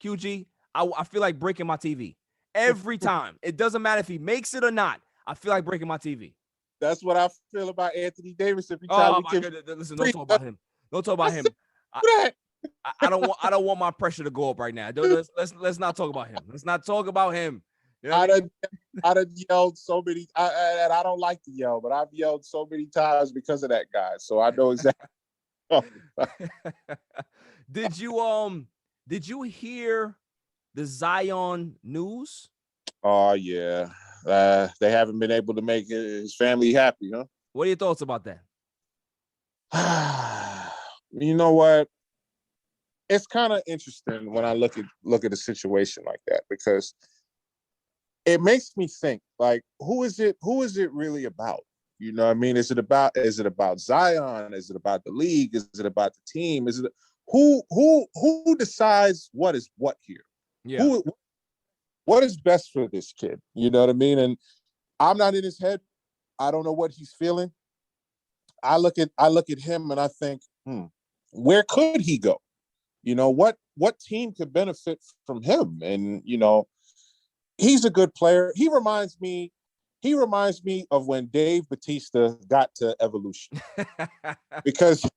QG, I feel like breaking my TV every time. It doesn't matter if he makes it or not. I feel like breaking my TV. That's what I feel about Anthony Davis every time. Oh my goodness! Listen, don't talk about him. Don't talk about him. I don't want my pressure to go up right now. Let's not talk about him. Let's not talk about him. You know I done yelled so many, and I don't like to yell, but I've yelled so many times because of that guy. So I know exactly. Did you hear the Zion news? Oh yeah, they haven't been able to make his family happy, huh? What are your thoughts about that? You know what? It's kind of interesting when I look at a situation like that, because it makes me think, like, who is it really about? You know what I mean? Is it about Zion? Is it about the league? Is it about the team? Is it who decides what is what here? Yeah. What is best for this kid? You know what I mean? And I'm not in his head. I don't know what he's feeling. I look at him and I think, where could he go? You know, what team could benefit from him? And, you know, he's a good player. He reminds me of when Dave Bautista got to Evolution. because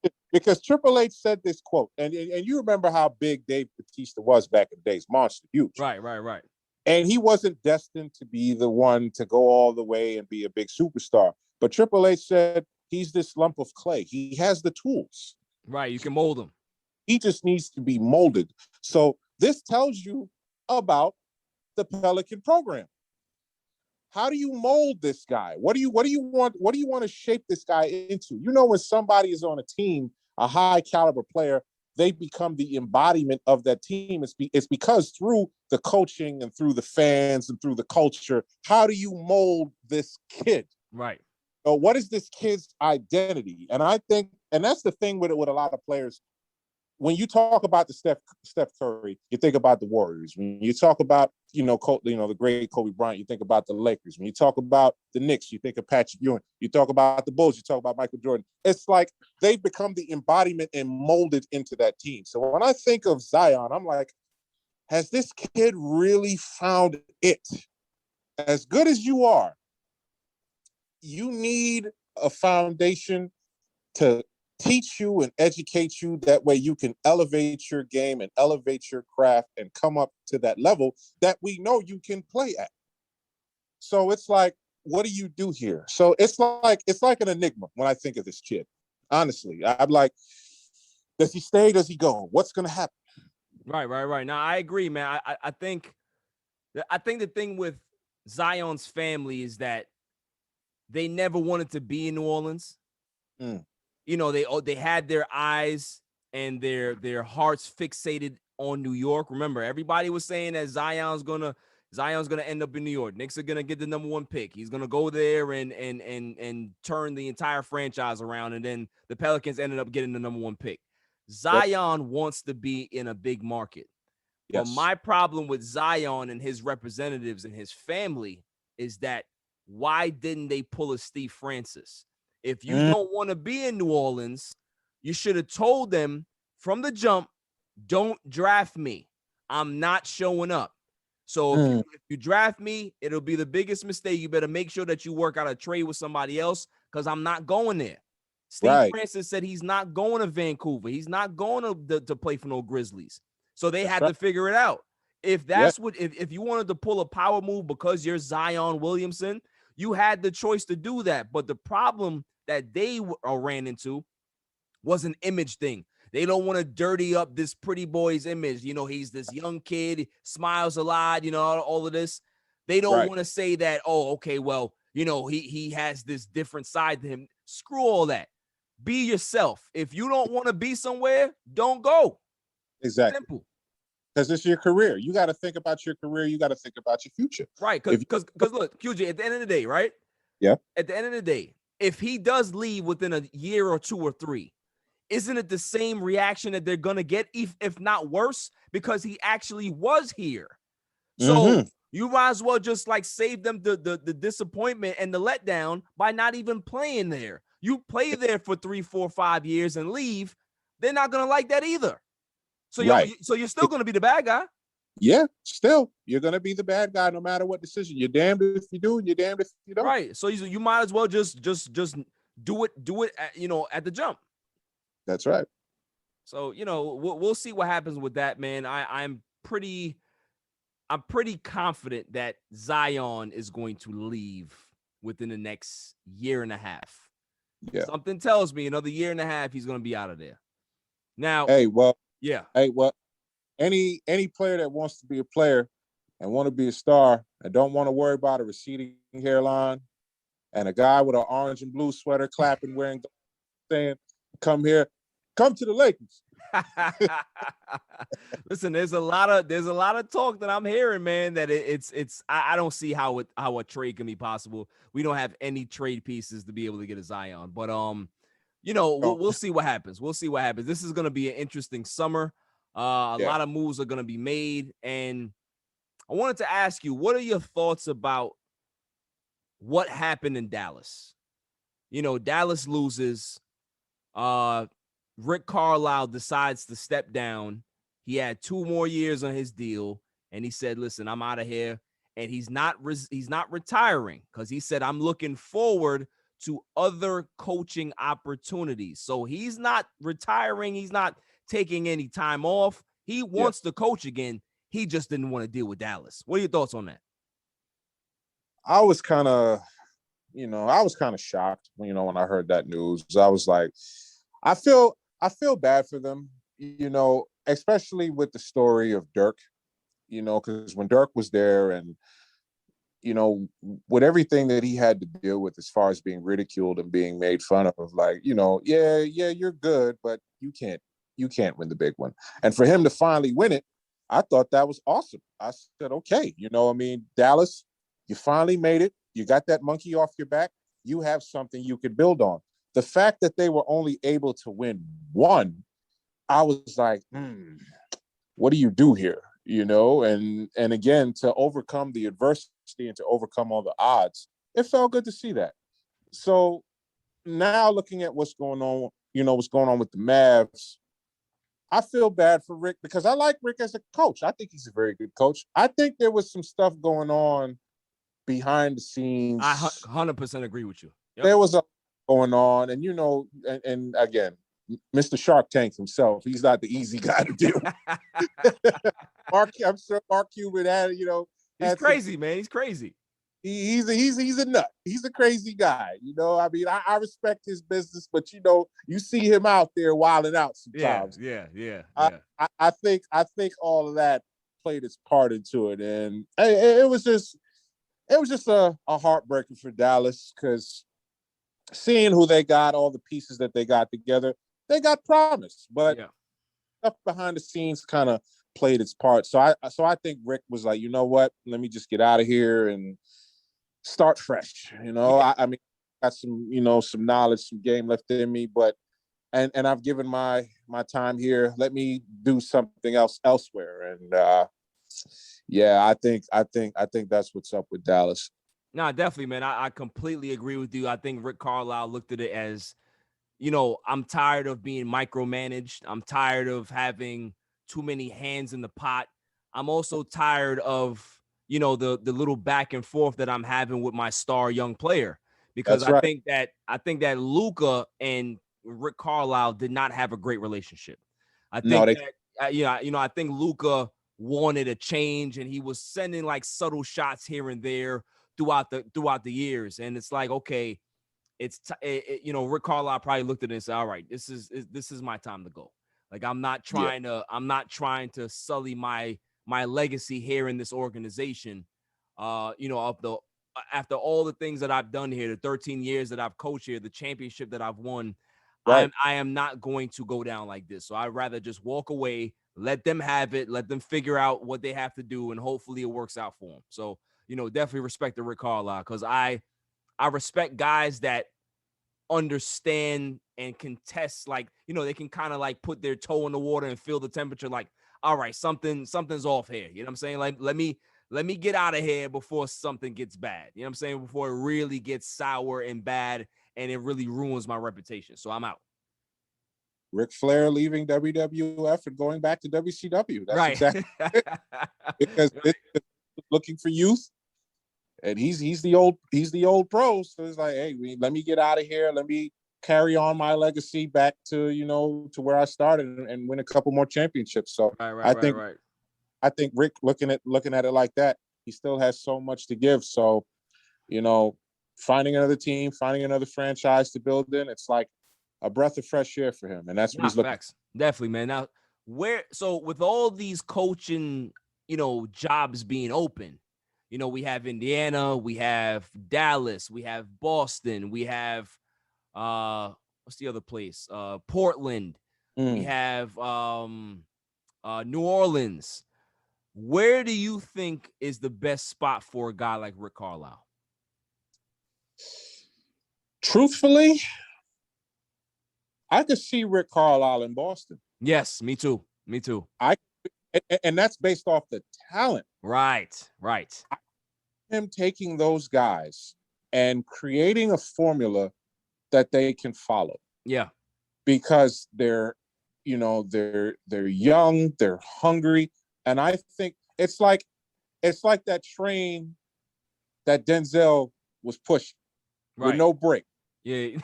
Triple H said this quote, and you remember how big Dave Bautista was back in the days, monster, huge. Right. And he wasn't destined to be the one to go all the way and be a big superstar. But Triple H said he's this lump of clay. He has the tools. Right, you can mold him. He just needs to be molded. So this tells you about the Pelican program. How do you mold this guy? What do you want to shape this guy into? You know, when somebody is on a team, a high caliber player, they become the embodiment of that team. It's because through the coaching and through the fans and through the culture, how do you mold this kid? Right. So what is this kid's identity? And I think, and that's the thing with a lot of players. When you talk about the Steph Curry, you think about the Warriors. When you talk about, the great Kobe Bryant, you think about the Lakers. When you talk about the Knicks, you think of Patrick Ewing. You talk about the Bulls, you talk about Michael Jordan. It's like they've become the embodiment and molded into that team. So when I think of Zion, I'm like, has this kid really found it? As good as you are, you need a foundation to teach you and educate you. That way you can elevate your game and elevate your craft and come up to that level that we know you can play at. So it's like, what do you do here? So it's like an enigma when I think of this kid. Honestly, I'm like, does he stay? Does he go? What's going to happen? Right. Now, I agree, man. I think the thing with Zion's family is that they never wanted to be in New Orleans. You know, they had their eyes and their hearts fixated on New York. Remember, everybody was saying that Zion's gonna end up in New York. Knicks are gonna get the #1 pick. He's gonna go there and turn the entire franchise around. And then the Pelicans ended up getting the #1 pick. Zion wants to be in a big market. Yes. But my problem with Zion and his representatives and his family is that why didn't they pull a Steve Francis? If you don't want to be in New Orleans, you should have told them from the jump, don't draft me. I'm not showing up. So if you draft me, it'll be the biggest mistake. You better make sure that you work out a trade with somebody else because I'm not going there. Steve Francis said he's not going to Vancouver. He's not going to play for no Grizzlies. So they had to figure it out. If that's if you wanted to pull a power move because you're Zion Williamson, you had the choice to do that. But the problem that they ran into was an image thing. They don't want to dirty up this pretty boy's image. You know, he's this young kid, smiles a lot, you know, all of this. They don't want to say that, oh, okay, well, you know, he has this different side to him. Screw all that. Be yourself. If you don't want to be somewhere, don't go. Exactly. Simple. Because it's your career. You got to think about your career. You got to think about your future. Right. Because look, QJ, at the end of the day, right? Yeah. At the end of the day, if he does leave within a year or 2 or 3, isn't it the same reaction that they're going to get, if not worse, because he actually was here? So you might as well just like save them the disappointment and the letdown by not even playing there. You play there for 3, 4, 5 years and leave, they're not going to like that either. So you're still going to be the bad guy. yeah, still, you're going to be the bad guy no matter what decision. You're damned if you do, and you're damned if you don't. Right. So you might as well just do it at, at the jump. That's right. So, we'll see what happens with that, man. I'm pretty confident that Zion is going to leave within the next year and a half. Yeah. Something tells me another year and a half he's going to be out of there. Now, Hey, well, yeah. Any player that wants to be a player and want to be a star and don't want to worry about a receding hairline and a guy with an orange and blue sweater clapping, saying, come to the Lakers. Listen, there's a lot of talk that I'm hearing, man, that I don't see how a trade can be possible. We don't have any trade pieces to be able to get a Zion, but we'll see what happens. We'll see what happens. This is going to be an interesting summer. A lot of moves are going to be made, and I wanted to ask you, what are your thoughts about what happened in Dallas? Dallas loses. Rick Carlisle decides to step down. He had 2 more years on his deal, and he said, "Listen, I'm out of here." And he's not retiring, because he said, "I'm looking forward to other coaching opportunities." So he's not retiring. He's not taking any time off. He wants to coach again. He just didn't want to deal with Dallas. What are your thoughts on that? I was kind of shocked, when I heard that news. I was like, I feel bad for them, especially with the story of Dirk, because when Dirk was there and, with everything that he had to deal with as far as being ridiculed and being made fun of, like, yeah, you're good, but you can't win the big one. And for him to finally win it, I thought that was awesome. I said, okay, Dallas, you finally made it. You got that monkey off your back. You have something you could build on. The fact that they were only able to win one, I was like, what do you do here? And again, to overcome the adversity and to overcome all the odds, it felt good to see that. So now looking at what's going on with the Mavs, I feel bad for Rick, because I like Rick as a coach. I think he's a very good coach. I think there was some stuff going on behind the scenes. I 100% agree with you. Yep. There was a going on, and and again, Mr. Shark Tank himself, he's not the easy guy to deal with. I'm sure Mark Cuban had, he's crazy, man. He's crazy. He's a nut. He's a crazy guy. I respect his business, but you see him out there wilding out sometimes. Yeah. I think all of that played its part into it, and it was just a heartbreaker for Dallas, because seeing who they got, all the pieces that they got together, they got promise, but stuff behind the scenes kind of played its part. So I think Rick was like, you know what? Let me just get out of here and start fresh. I mean, got some some knowledge, some game left in me, but and I've given my time here. Let me do something else elsewhere. And I think that's what's up with Dallas. No, definitely, man. I completely agree with you. I think Rick Carlisle looked at it as, I'm tired of being micromanaged. I'm tired of having too many hands in the pot. I'm also tired of, the little back and forth that I'm having with my star young player, because I think that Luka and Rick Carlisle did not have a great relationship. I think I think Luka wanted a change, and he was sending like subtle shots here and there throughout the years. And it's like, okay, Rick Carlisle probably looked at it and said, all right, this is my time to go. Like, I'm not trying to sully my legacy here in this organization. After all the things that I've done here, the 13 years that I've coached here, the championship that I've won, right. I am not going to go down like this. So I'd rather just walk away, let them have it, let them figure out what they have to do, and hopefully it works out for them. So, definitely respect the Rick Carlisle, because I respect guys that understand and can test, like, they can kind of like put their toe in the water and feel the temperature, like, all right, something's off here. You know what I'm saying? Like, let me get out of here before something gets bad. You know what I'm saying? Before it really gets sour and bad and it really ruins my reputation. So I'm out. Ric Flair leaving WWF and going back to WCW. That's right. exactly it. Because it's looking for youth, and he's the old pro. So it's like, hey, let me get out of here. Let me carry on my legacy back to to where I started and win a couple more championships. So I think Rick looking at it like that, he still has so much to give. So, finding another team, finding another franchise to build in, it's like a breath of fresh air for him. And that's what he's looking for. Definitely, man. Now, so with all these coaching, jobs being open, we have Indiana, we have Dallas, we have Boston, we have what's the other place? Portland. We have New Orleans. Where do you think is the best spot for a guy like Rick Carlisle? Truthfully, I could see Rick Carlisle in Boston. Yes, me too. And that's based off the talent. Right. Him taking those guys and creating a formula that they can follow. Yeah. Because they're young, they're hungry. And I think it's like that train that Denzel was pushing with no brake. Yeah.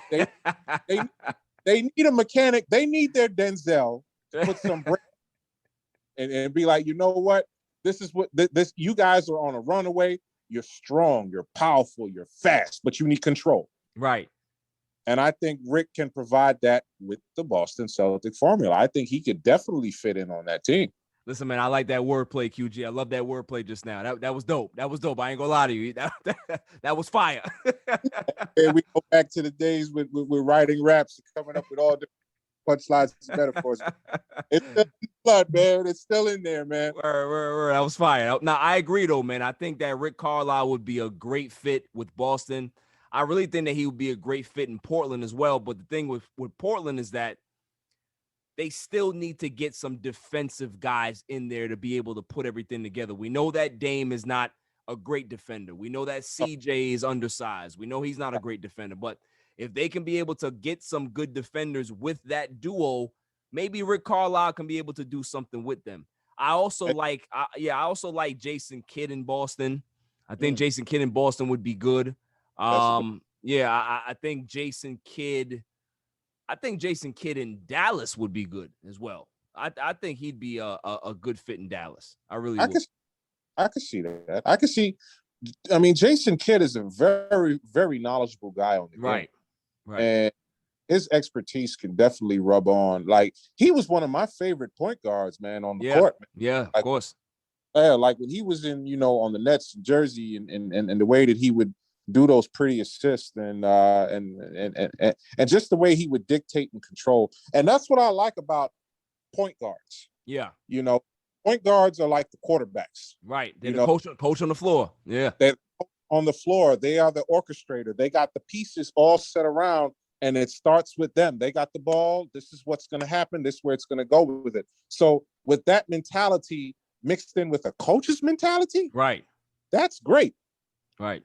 They need a mechanic. They need their Denzel to put some brake and be like, you know what? This is what this. You guys are on a runaway. You're strong. You're powerful. You're fast, but you need control. Right. And I think Rick can provide that with the Boston Celtic formula. I think he could definitely fit in on that team. Listen, man, I like that wordplay, QG. I love that wordplay just now. That was dope. That was dope. I ain't gonna lie to you. That was fire. And we go back to the days with writing raps and coming up with all different punchlines and metaphors. It's still in the blood, man. It's still in there, man. That was fire. Now, I agree, though, man. I think that Rick Carlisle would be a great fit with Boston. I really think that he would be a great fit in Portland as well. But the thing with Portland is that they still need to get some defensive guys in there to be able to put everything together. We know that Dame is not a great defender. We know that CJ is undersized. We know he's not a great defender. But if they can be able to get some good defenders with that duo, maybe Rick Carlisle can be able to do something with them. I also like Jason Kidd in Boston. I think Jason Kidd in Boston would be good. I think Jason Kidd. I think Jason Kidd in Dallas would be good as well. I think he'd be a good fit in Dallas. I really would. I could see that. I could see. I mean, Jason Kidd is a very, very knowledgeable guy on the game. Right. And his expertise can definitely rub on. Like, he was one of my favorite point guards, man, on the court. Man. Yeah, like, of course. Yeah, like when he was in, on the Nets jersey and the way that he would do those pretty assists and just the way he would dictate and control. And that's what I like about point guards. Yeah. Point guards are like the quarterbacks. Right. They're the coach on the floor. Yeah. They're on the floor. They are the orchestrator. They got the pieces all set around, and it starts with them. They got the ball. This is what's going to happen. This is where it's going to go with it. So with that mentality mixed in with a coach's mentality, right, that's great. Right.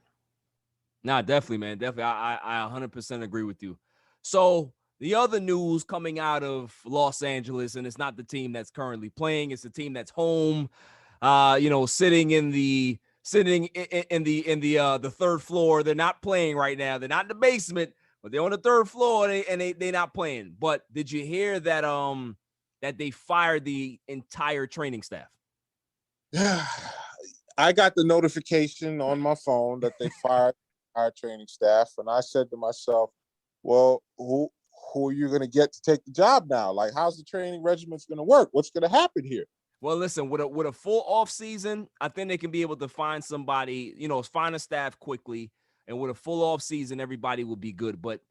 Nah, definitely, man. Definitely. I 100% agree with you. So the other news coming out of Los Angeles, and it's not the team that's currently playing, it's the team that's home, sitting in the third floor. They're not playing right now. They're not in the basement, but they're on the third floor and they're not playing. But did you hear that that they fired the entire training staff? Yeah. I got the notification on my phone that they fired our training staff, and I said to myself, well, who are you going to get to take the job now? Like, how's the training regiment's going to work? What's going to happen here? Well, listen, with a full off season, I think they can be able to find somebody, find a staff quickly. And with a full off season, everybody will be good. But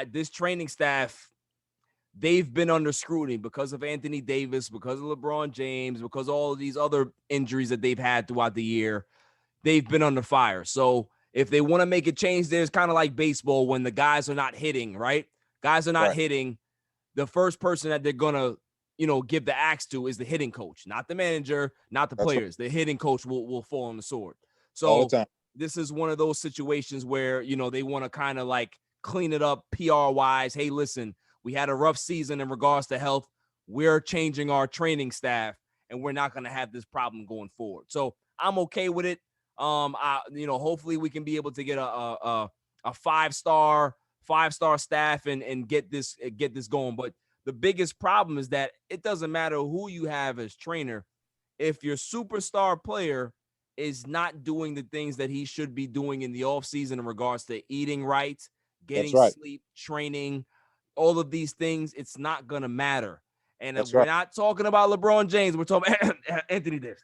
this training staff, they've been under scrutiny because of Anthony Davis, because of LeBron James, because of all of these other injuries that they've had throughout the year. They've been under fire. So if they want to make a change, there's kind of like baseball when the guys are not hitting, right? Guys are not hitting. The first person that they're going to, give the axe to is the hitting coach, not the manager, not the players. The hitting coach will fall on the sword. So this is one of those situations where, they want to kind of like clean it up PR wise. Hey, listen, we had a rough season in regards to health. We're changing our training staff, and we're not going to have this problem going forward. So I'm okay with it. Hopefully we can be able to get a five-star staff and get this going. But the biggest problem is that it doesn't matter who you have as trainer. If your superstar player is not doing the things that he should be doing in the offseason in regards to eating right, getting sleep, training, all of these things, it's not going to matter. And we're not talking about LeBron James. We're talking about Anthony Davis.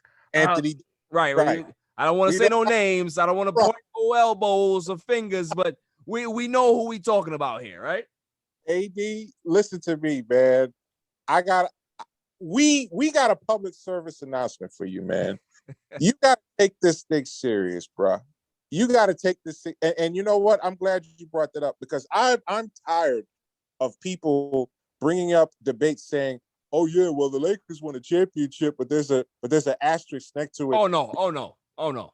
Right. I don't want to say no names. I don't want to point no elbows or fingers, but we know who we talking about here, right? AD, listen to me, man. We got a public service announcement for you, man. You got to take this thing serious, bro. You got to take this thing. And you know what? I'm glad you brought that up because I'm tired of people bringing up debates saying, "Oh yeah, well the Lakers won a championship, but there's an asterisk next to it." Oh no.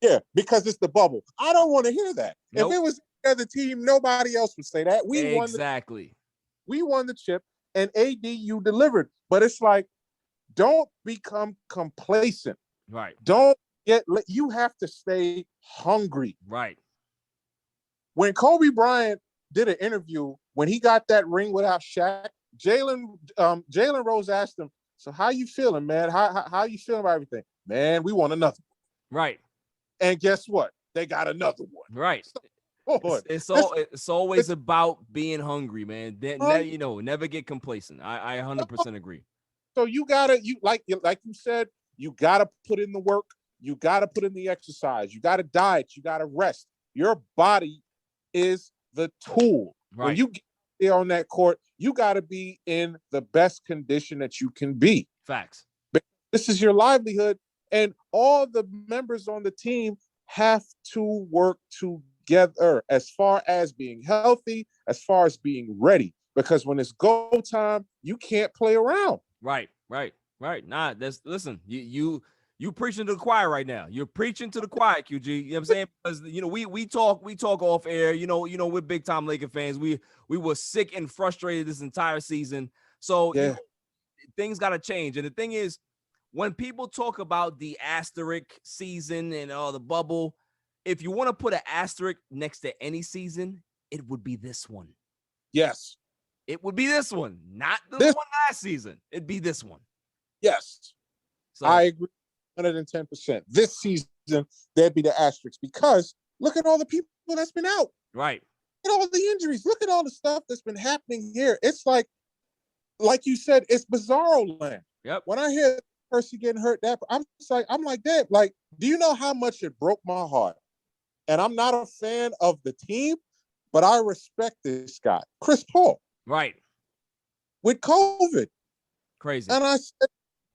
Yeah, because it's the bubble. I don't want to hear that. Nope. If it was the other team, nobody else would say that. We won the chip, and AD, you delivered. But it's like, don't become complacent. Right. You have to stay hungry. Right. When Kobe Bryant did an interview, when he got that ring without Shaq, Jalen Rose asked him, "So how you feeling, man? How you feeling about everything?" "Man, we want another one." Right. And guess what? They got another one. Right. So, it's always about being hungry, man. Never get complacent. I 100% agree. So you like you said, you gotta put in the work. You gotta put in the exercise. You gotta diet. You gotta rest. Your body is the tool. Right. When you get there on that court, you gotta be in the best condition that you can be. Facts. This is your livelihood, and all the members on the team have to work together as far as being healthy, as far as being ready. Because when it's go time, you can't play around. Right. Nah, listen, you preaching to the choir right now. You're preaching to the choir, QG. You know what I'm saying? Because we talk off air. We're big time Laker fans. We were sick and frustrated this entire season. So things gotta change. And the thing is, when people talk about the asterisk season and the bubble, if you want to put an asterisk next to any season, it would be this one. Yes. It would be this one, not the one last season. It'd be this one. Yes. So I agree 110%. This season, there'd be the asterisk because look at all the people that's been out. Right. Look at all the injuries. Look at all the stuff that's been happening here. It's like you said, it's bizarro land. Yep. When I hear Percy getting hurt, I'm like, damn, like, do you know how much it broke my heart? And I'm not a fan of the team, but I respect this guy, Chris Paul. Right. With COVID. Crazy. And I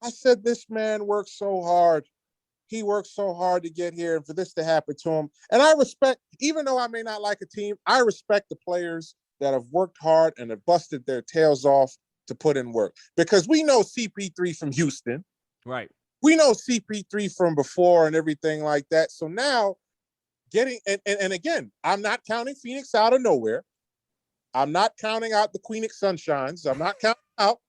said, this man worked so hard. He worked so hard to get here and for this to happen to him. And I respect, even though I may not like a team, I respect the players that have worked hard and have busted their tails off to put in work. Because we know CP3 from Houston. Right. We know CP3 from before and everything like that. So now and again, I'm not counting Phoenix out of nowhere. I'm not counting out the Queenix Sunshines. I'm not counting out.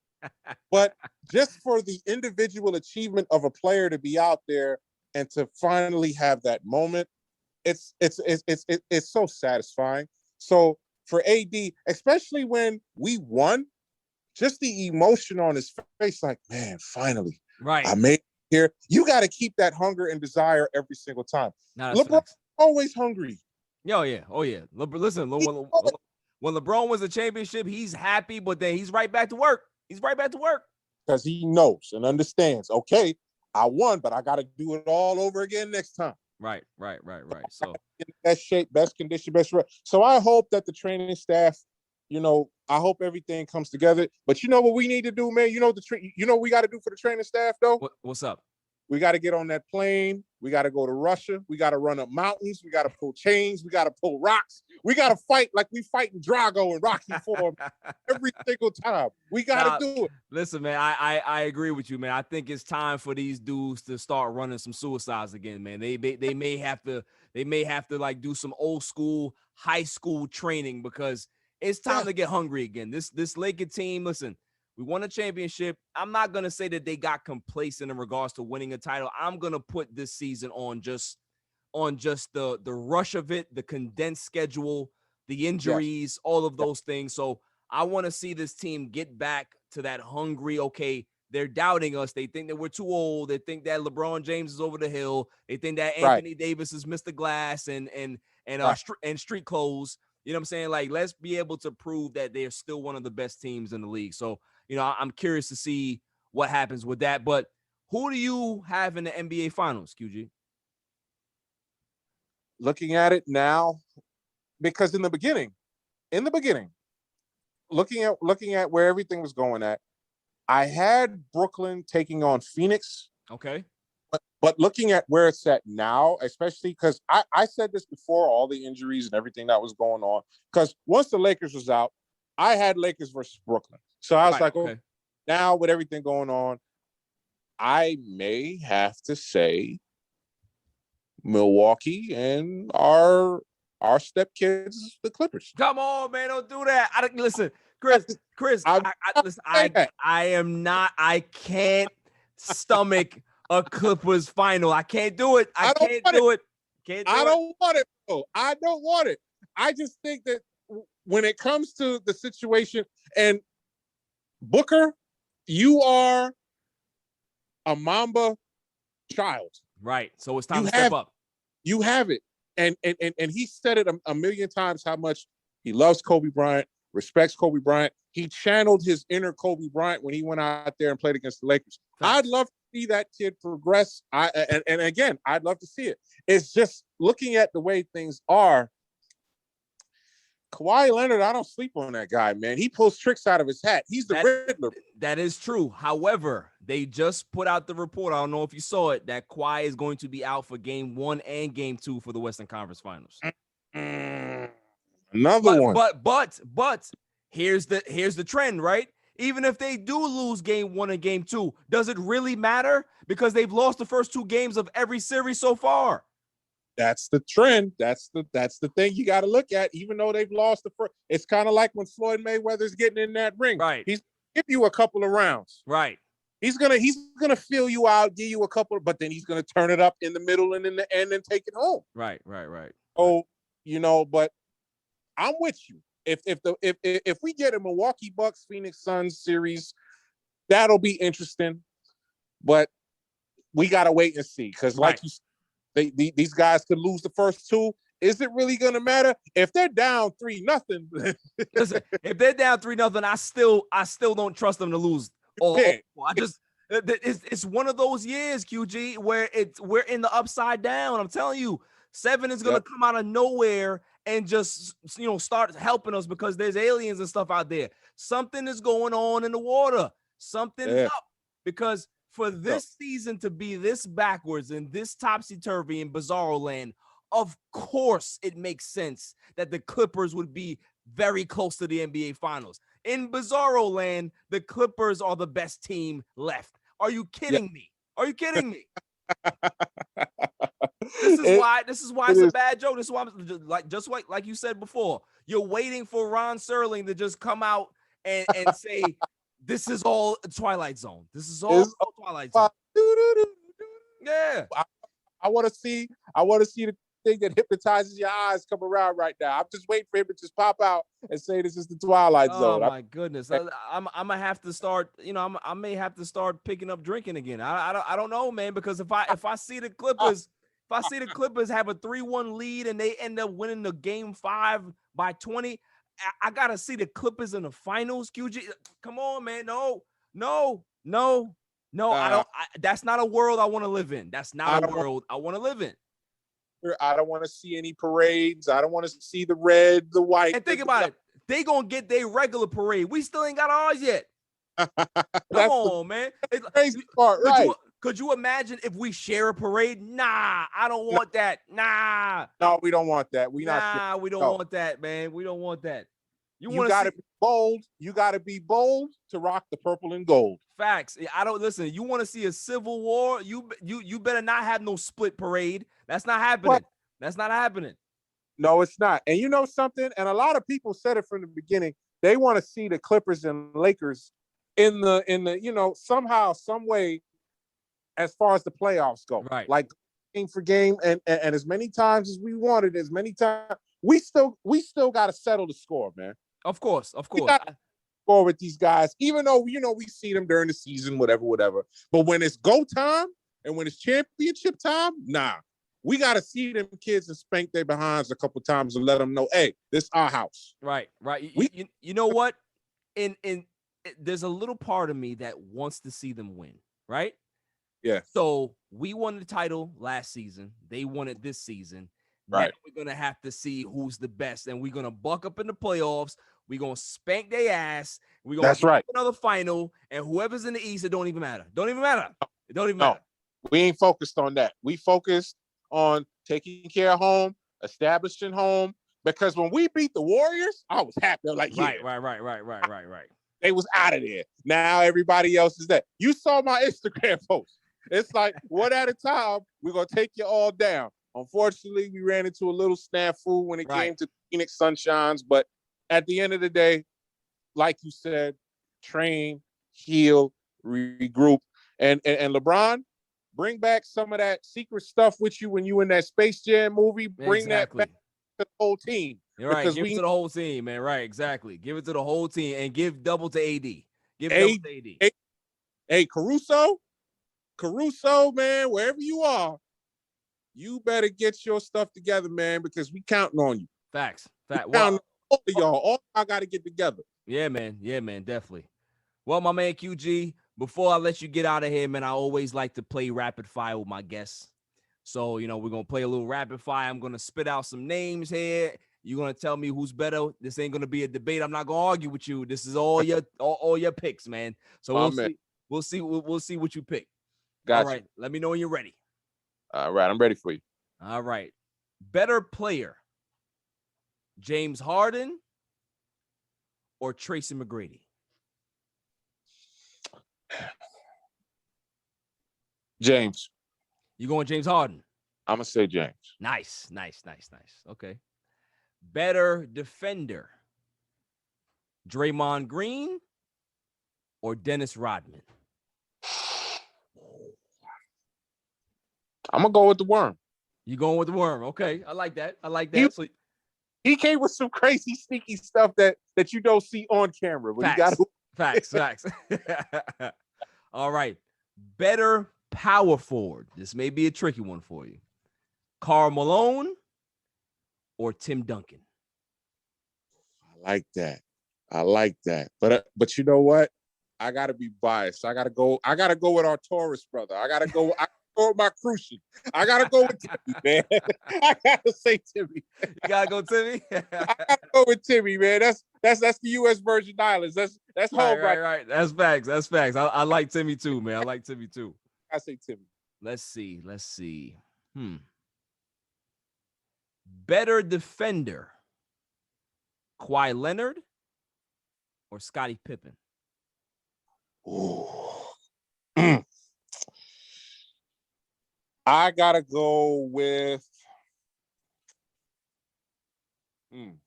But just for the individual achievement of a player to be out there and to finally have that moment, it's so satisfying. So for AD, especially when we won, just the emotion on his face, like, man, finally, right? I made it here. You got to keep that hunger and desire every single time. LeBron's always hungry. Oh yeah. Listen, when LeBron wins a championship, he's happy, but then he's right back to work. Because he knows and understands, okay, I won, but I got to do it all over again next time. Right. So in best shape, best condition, best. So I hope that the training staff, I hope everything comes together. But you know what we need to do, man? You know what we got to do for the training staff, though? What's up? We got to get on that plane. We got to go to Russia. We got to run up mountains. We got to pull chains. We got to pull rocks. We got to fight like we fighting Drago and Rocky IV every single time. We got to do it. Listen, man, I agree with you, man. I think it's time for these dudes to start running some suicides again, man. They may have to like do some old school, high school training because It's time to get hungry again. This Lakers team, listen, we won a championship. I'm not going to say that they got complacent in regards to winning a title. I'm going to put this season on just the rush of it, the condensed schedule, the injuries, all of those things. So I want to see this team get back to that hungry, okay, they're doubting us. They think that we're too old. They think that LeBron James is over the hill. They think that Anthony Davis is Mr. Glass and street clothes. You know what I'm saying? Like, let's be able to prove that they're still one of the best teams in the league. So, you know, I'm curious to see what happens with that. But who do you have in the NBA Finals, QG? Looking at it now, because in the beginning, looking at where everything was going at, I had Brooklyn taking on Phoenix. Okay. But looking at where it's at now, especially because I said this before, all the injuries and everything that was going on, because once the Lakers was out, I had Lakers versus Brooklyn. So I was okay. Now with everything going on, I may have to say Milwaukee and our stepkids, the Clippers. Come on, man, don't do that. Listen, Chris, I can't stomach a Clippers final. I can't do it. I can't do it. I don't want it, bro. I don't want it. I just think that when it comes to the situation, and Booker, you are a Mamba child. Right. So it's time to step up. You have it. And he said it a million times how much he loves Kobe Bryant, respects Kobe Bryant. He channeled his inner Kobe Bryant when he went out there and played against the Lakers. I'd love to see that kid progress. And again, I'd love to see it. It's just looking at the way things are. Kawhi Leonard, I don't sleep on that guy, man. He pulls tricks out of his hat. He's the Riddler. That is true. However, they just put out the report, I don't know if you saw it, that Kawhi is going to be out for Game 1 and Game 2 for the Western Conference Finals. Another one. But here's the trend, right? Even if they do lose Game 1 and Game 2, does it really matter? Because they've lost the first 2 games of every series so far. That's the trend. That's the thing you got to look at. Even though they've lost the first, it's kind of like when Floyd Mayweather's getting in that ring. Right. He's give you a couple of rounds. Right. He's gonna feel you out, give you a couple, but then he's gonna turn it up in the middle and in the end and take it home. Right. So but I'm with you. If we get a Milwaukee Bucks Phoenix Suns series, that'll be interesting. But we gotta wait and see because, these guys could lose the first 2. Is it really going to matter if they're down 3-0? Listen, if they're down 3-0, I still don't trust them to lose. It's one of those years, QG, where we're in the upside down. I'm telling you, 7 is going to come out of nowhere and just start helping us because there's aliens and stuff out there. Something is going on in the water. Something's up because. For this season to be this backwards and this topsy-turvy in bizarro land, of course it makes sense that the Clippers would be very close to the NBA Finals. In bizarro land, the Clippers are the best team left. Are you kidding me? Are you kidding me? This is why it's a bad joke. This is why like you said before, you're waiting for Ron Serling to just come out and say, this is all Twilight Zone. This is all Twilight Zone. Yeah. I want to see the thing that hypnotizes your eyes come around right now. I'm just waiting for him to just pop out and say this is the Twilight Zone. Oh my goodness. I'm gonna have to start, I may have to start picking up drinking again. I don't know, man, because if I see the Clippers, have a 3-1 lead and they end up winning the Game 5 by 20, I gotta see the Clippers in the finals. QG, come on, man. No. I don't. That's not a world I want to live in. That's not a world I want to live in. I don't want to see any parades. I don't want to see the red, the white. And think about it. They gonna get their regular parade. We still ain't got ours yet. Come on, man. It's crazy part, right? Could you imagine if we share a parade? Nah, I don't want that. Nah. No, we don't want that. We don't want that, man. We don't want that. You gotta be bold. You gotta be bold to rock the purple and gold. Facts. I don't listen. You want to see a civil war? You better not have no split parade. That's not happening. That's not happening. No, it's not. And you know something? And a lot of people said it from the beginning. They want to see the Clippers and Lakers in the somehow, some way, as far as the playoffs go. Right. Like game for game, and as many times as we wanted, as many times we still got to settle the score, man. Of course. We got to score with these guys, even though we see them during the season, whatever. But when it's go time and when it's championship time, nah. We got to see them kids and spank their behinds a couple times and let them know, hey, this is our house. Right. You know what? There's a little part of me that wants to see them win, right? Yeah. So we won the title last season. They won it this season. Right. Now we're going to have to see who's the best, and we're going to buck up in the playoffs. We're going to spank their ass. We're going to right. another final, and whoever's in the East, it don't even matter. It don't even matter. We ain't focused on that. We focused on taking care of home, establishing home. Because when we beat the Warriors, I was happy. I'm like, yeah. Right. They was out of there. Now everybody else is there. You saw my Instagram post. It's like, one at a time, we're going to take you all down. Unfortunately, we ran into a little snafu when it came to Phoenix Sunshines. But at the end of the day, like you said, train, heal, regroup. And LeBron, bring back some of that secret stuff with you when you in that Space Jam movie. Bring that back to the whole team. You're right. Give it to the whole team, man. Right, exactly. Give it to the whole team and give double to AD. Double to AD. Hey, Caruso, man, wherever you are, you better get your stuff together, man, because we counting on you. Facts. Well, all of y'all. All y'all got to get together. Yeah, man, definitely. Well, my man QG, before I let you get out of here, man, I always like to play rapid fire with my guests. So, we're going to play a little rapid fire. I'm going to spit out some names here. You're going to tell me who's better. This ain't going to be a debate. I'm not going to argue with you. This is all your picks, man. So we'll see what you pick. Gotcha. All right. Let me know when you're ready. All right. I'm ready for you. All right. Better player, James Harden or Tracy McGrady? James. You going James Harden? I'm going to say James. Nice. Okay. Better defender, Draymond Green or Dennis Rodman? I'm going to go with the Worm. You going with the Worm? Okay. I like that. He came with some crazy, sneaky stuff that you don't see on camera. But Facts. All right. Better power forward. This may be a tricky one for you. Karl Malone or Tim Duncan? I like that. But you know what? I gotta be biased. I gotta go with our Taurus brother. I gotta go with my Crucian. I gotta go with Timmy, man. I gotta say Timmy. You gotta go Timmy? I gotta go with Timmy, man. That's the U.S. Virgin Islands. That's home, right. That's facts. I like Timmy too, man. I like Timmy too. I say Timmy. Let's see. Better defender, Kawhi Leonard or Scottie Pippen? Ooh. I gotta go with. I'm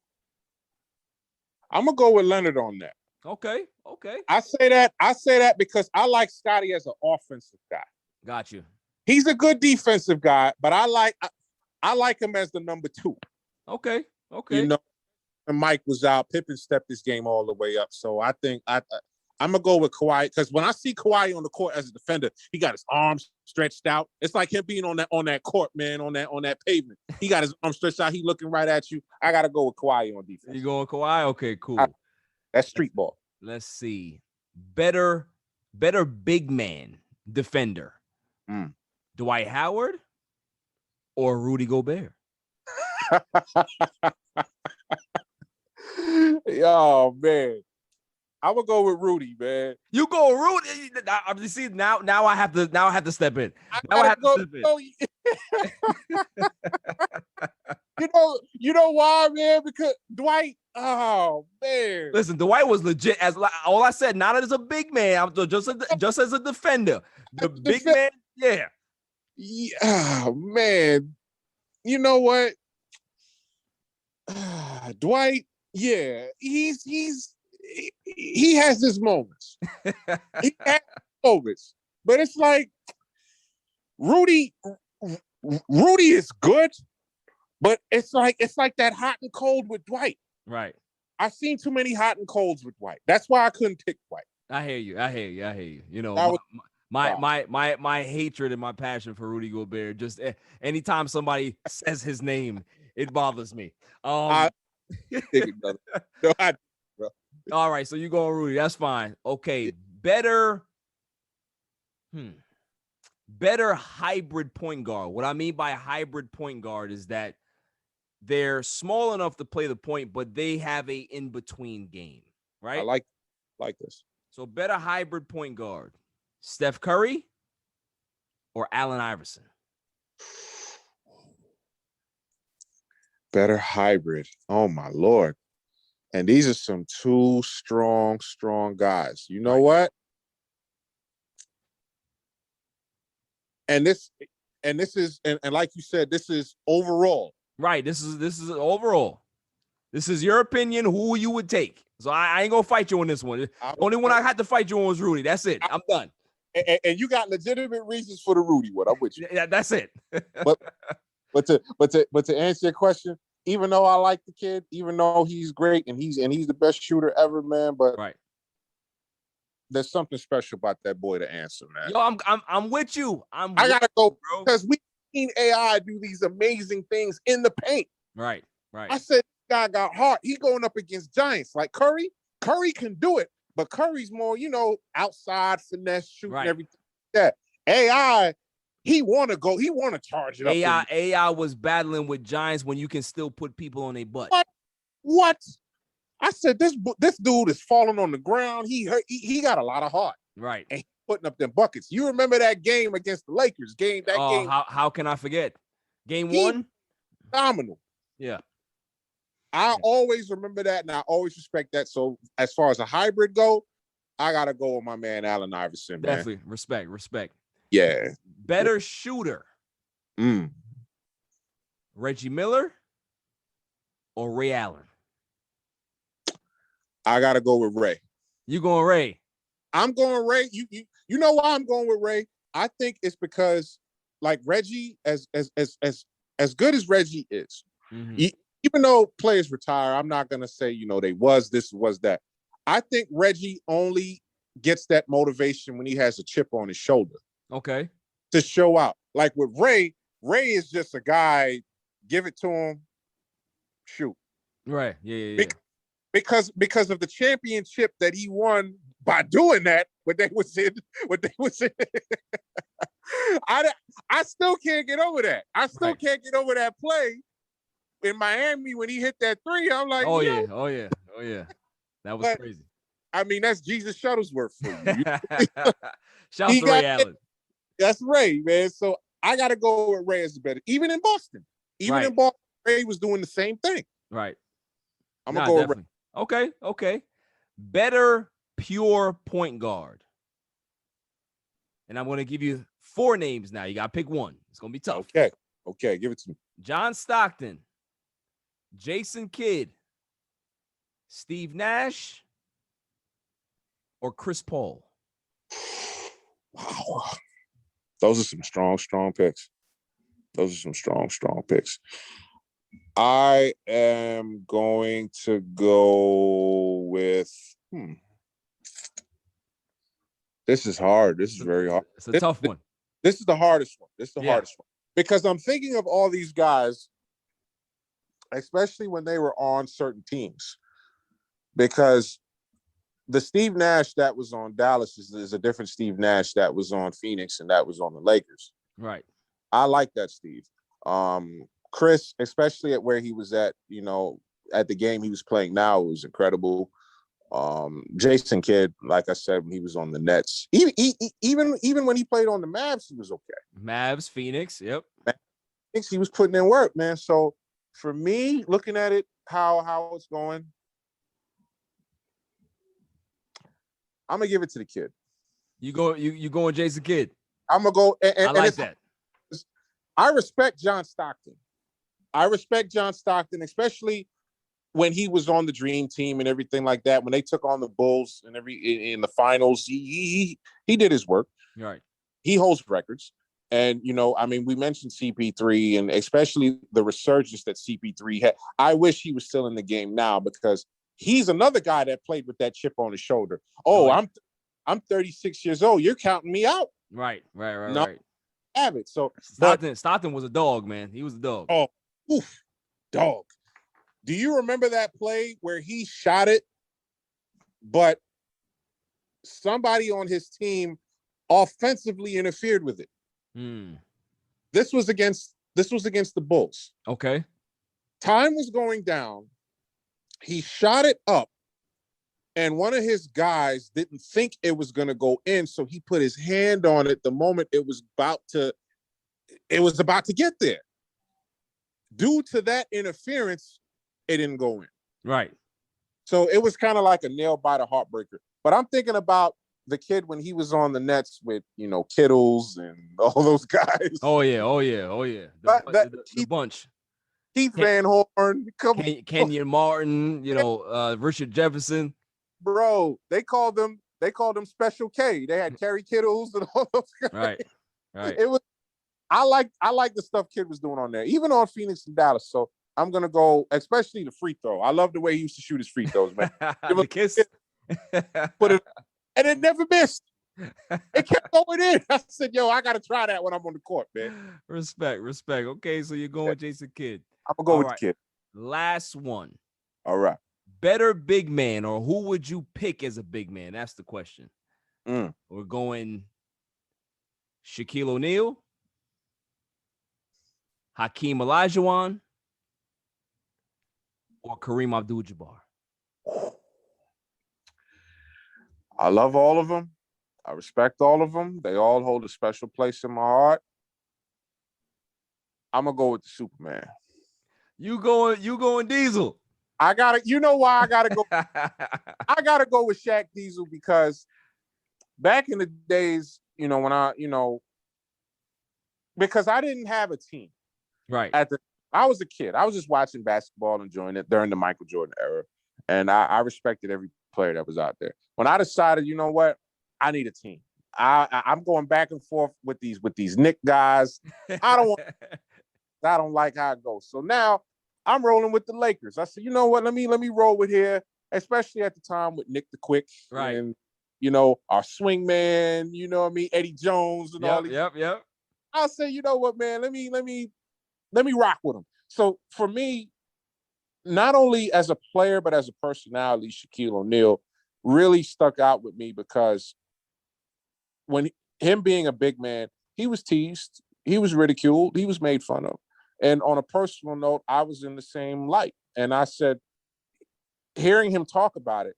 gonna go with Leonard on that. Okay. I say that because I like Scottie as an offensive guy. Got you. He's a good defensive guy, but I like him as the number 2. Okay. When Mike was out, Pippen stepped his game all the way up. So I think I'm gonna go with Kawhi because when I see Kawhi on the court as a defender, he got his arms stretched out. It's like him being on that court, man, on that pavement. He got his arms stretched out. He looking right at you. I gotta go with Kawhi on defense. You going Kawhi? Okay, cool. That's street ball. Let's see. Better big man defender. Dwight Howard or Rudy Gobert? Yo, man. I would go with Rudy, man. You go Rudy. I'm see now I have to step in. You know why, man? Because Dwight, oh man. Listen, Dwight was legit as all I said, not as a big man, I'm just as a defender. The big man, yeah. Yeah, man. You know what? Dwight, yeah, he has his moments. He has moments, but it's like Rudy is good, but it's like that hot and cold with Dwight. Right. I've seen too many hot and colds with Dwight. That's why I couldn't pick Dwight. I hear you. You know, That was- my hatred and my passion for Rudy Gobert, just anytime somebody says his name, it bothers me. I dig it, brother. No, bro. All right, so you go on Rudy. That's fine. Okay, better hybrid point guard. What I mean by hybrid point guard is that they're small enough to play the point, but they have a in-between game, right? I like this. So better hybrid point guard, Steph Curry or Allen Iverson? Better hybrid. Oh my Lord. And these are some two strong guys. You know what? And this is like you said, this is overall. Right. This is overall. This is your opinion, who you would take. So I ain't gonna fight you on this one. The only one I had to fight you on was Rudy. That's it. I'm done. And you got legitimate reasons for the Rudy one. I'm with you. Yeah, that's it. but to answer your question, even though I like the kid, even though he's great and he's the best shooter ever, man, but right. There's something special about that boy to answer, man. Yo, I'm with you. I gotta go, bro, because we've seen AI do these amazing things in the paint. Right. I said, this guy got heart. He going up against giants like Curry. Curry can do it, but Curry's more, outside finesse shooting, everything like that. AI, he want to charge it up. AI was battling with giants when you can still put people on their butt. What? I said, this dude is falling on the ground. He hurt. He got a lot of heart. Right. And he putting up them buckets. You remember that game against the Lakers? Game. How can I forget? Game 1? Phenomenal. Yeah. I always remember that, and I always respect that. So as far as a hybrid go, I gotta go with my man Allen Iverson. Man. Definitely respect. Yeah. Better shooter. Reggie Miller or Ray Allen? I gotta go with Ray. You going Ray? I'm going Ray. You know why I'm going with Ray? I think it's because, like, Reggie, as good as Reggie is, even though players retire, I'm not gonna say they was this, was that. I think Reggie only gets that motivation when he has a chip on his shoulder. Okay. To show out. Like with Ray is just a guy, give it to him, shoot. Right. Yeah. Because of the championship that he won by doing that, what they was in. I still can't get over that. I still can't get over that play in Miami when he hit that three. I'm like, oh yeah. That was crazy. I mean, that's Jesus Shuttlesworth for you. Shout out to Ray Allen. That's Ray, man. So I got to go with Ray as better. Even in Boston, Ray was doing the same thing. Right. I'm gonna go with Ray. Okay. Better pure point guard. And I'm going to give you 4 names now. You got to pick one. It's going to be tough. Okay. Give it to me. John Stockton, Jason Kidd, Steve Nash, or Chris Paul? Wow. Those are some strong picks. I am going to go with this is hard. This is very hard. It's a tough one. This is the hardest one. Hardest one. Because I'm thinking of all these guys, especially when they were on certain teams. Because the Steve Nash that was on Dallas is a different Steve Nash that was on Phoenix and that was on the Lakers. Right. I like that, Steve. Chris, especially at where he was at, at the game he was playing now, it was incredible. Jason Kidd, like I said, when he was on the Nets, even when he played on the Mavs, he was okay. Mavs, Phoenix, yep. Phoenix, he was putting in work, man. So for me, looking at it, how it's going, I'm gonna give it to the kid. You going Jason Kidd? I'm gonna go. I like that. I respect John Stockton. Especially when he was on the Dream Team and everything like that, when they took on the Bulls and in the finals, he did his work. Right. He holds records. And, you know, I mean, we mentioned CP3 and especially the resurgence that CP3 had. I wish he was still in the game now because he's another guy that played with that chip on his shoulder. Oh, I'm 36 years old. You're counting me out. Right. No, have it. So Stockton was a dog, man. He was a dog. Oh, oof, dog. Do you remember that play where he shot it, but somebody on his team offensively interfered with it? This was against the Bulls. Okay. Time was going down. He shot it up, and one of his guys didn't think it was going to go in, so he put his hand on it the moment it was about to get there. Due to that interference, it didn't go in. Right. So it was kind of like a nail biter heartbreaker. But I'm thinking about the kid when he was on the Nets with, you know, Kittles and all those guys. Oh yeah. The bunch. Keith Van Horn, Kenyon Martin, you know, Richard Jefferson. Bro, they called them Special K. They had Kerry Kittles and all those guys. Right. It was I like the stuff Kid was doing on there, even on Phoenix and Dallas. So I'm gonna go, especially the free throw. I love the way he used to shoot his free throws, man. The kiss. And it never missed. It kept going in. I said, yo, I gotta try that when I'm on the court, man. Respect. Okay, so you're going with Jason Kidd. I'm gonna go with the Kid. Last one. All right. Better big man, or who would you pick as a big man? That's the question. We're going Shaquille O'Neal, Hakeem Olajuwon, or Kareem Abdul-Jabbar? I love all of them. I respect all of them. They all hold a special place in my heart. I'm gonna go with the Superman. You going Diesel? You know why I gotta go? I gotta go with Shaq Diesel because back in the days, you know, because I didn't have a team. Right. I was a kid. I was just watching basketball, enjoying it during the Michael Jordan era. And I respected every player that was out there. When I decided, you know what, I need a team. I'm going back and forth with these Knick guys. I don't like how it goes. So now I'm rolling with the Lakers. I said, you know what, let me roll with here, especially at the time with Nick the Quick. Right. And, you know, our swing man, you know what I mean, Eddie Jones and all these. Yep. I'll say, you know what, man, let me rock with him. So for me, not only as a player, but as a personality, Shaquille O'Neal really stuck out with me because when him being a big man, he was teased, he was ridiculed, he was made fun of. And on a personal note, I was in the same light. And I said, hearing him talk about it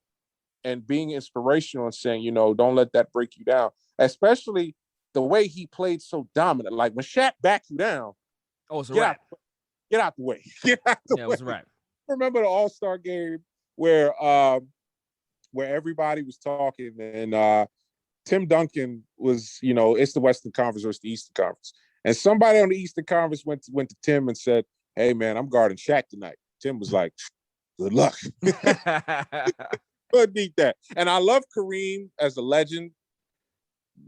and being inspirational and saying, you know, don't let that break you down, especially the way he played so dominant. Like when Shaq backed you down, oh, it's a wrap. Get out the way. Get out the way. It was a wrap. Remember the All-Star game where everybody was talking and Tim Duncan was, you know, it's the Western Conference versus the Eastern Conference. And somebody on the Eastern Conference went to Tim and said, hey, man, I'm guarding Shaq tonight. Tim was like, good luck. Couldn't beat that. And I love Kareem as a legend.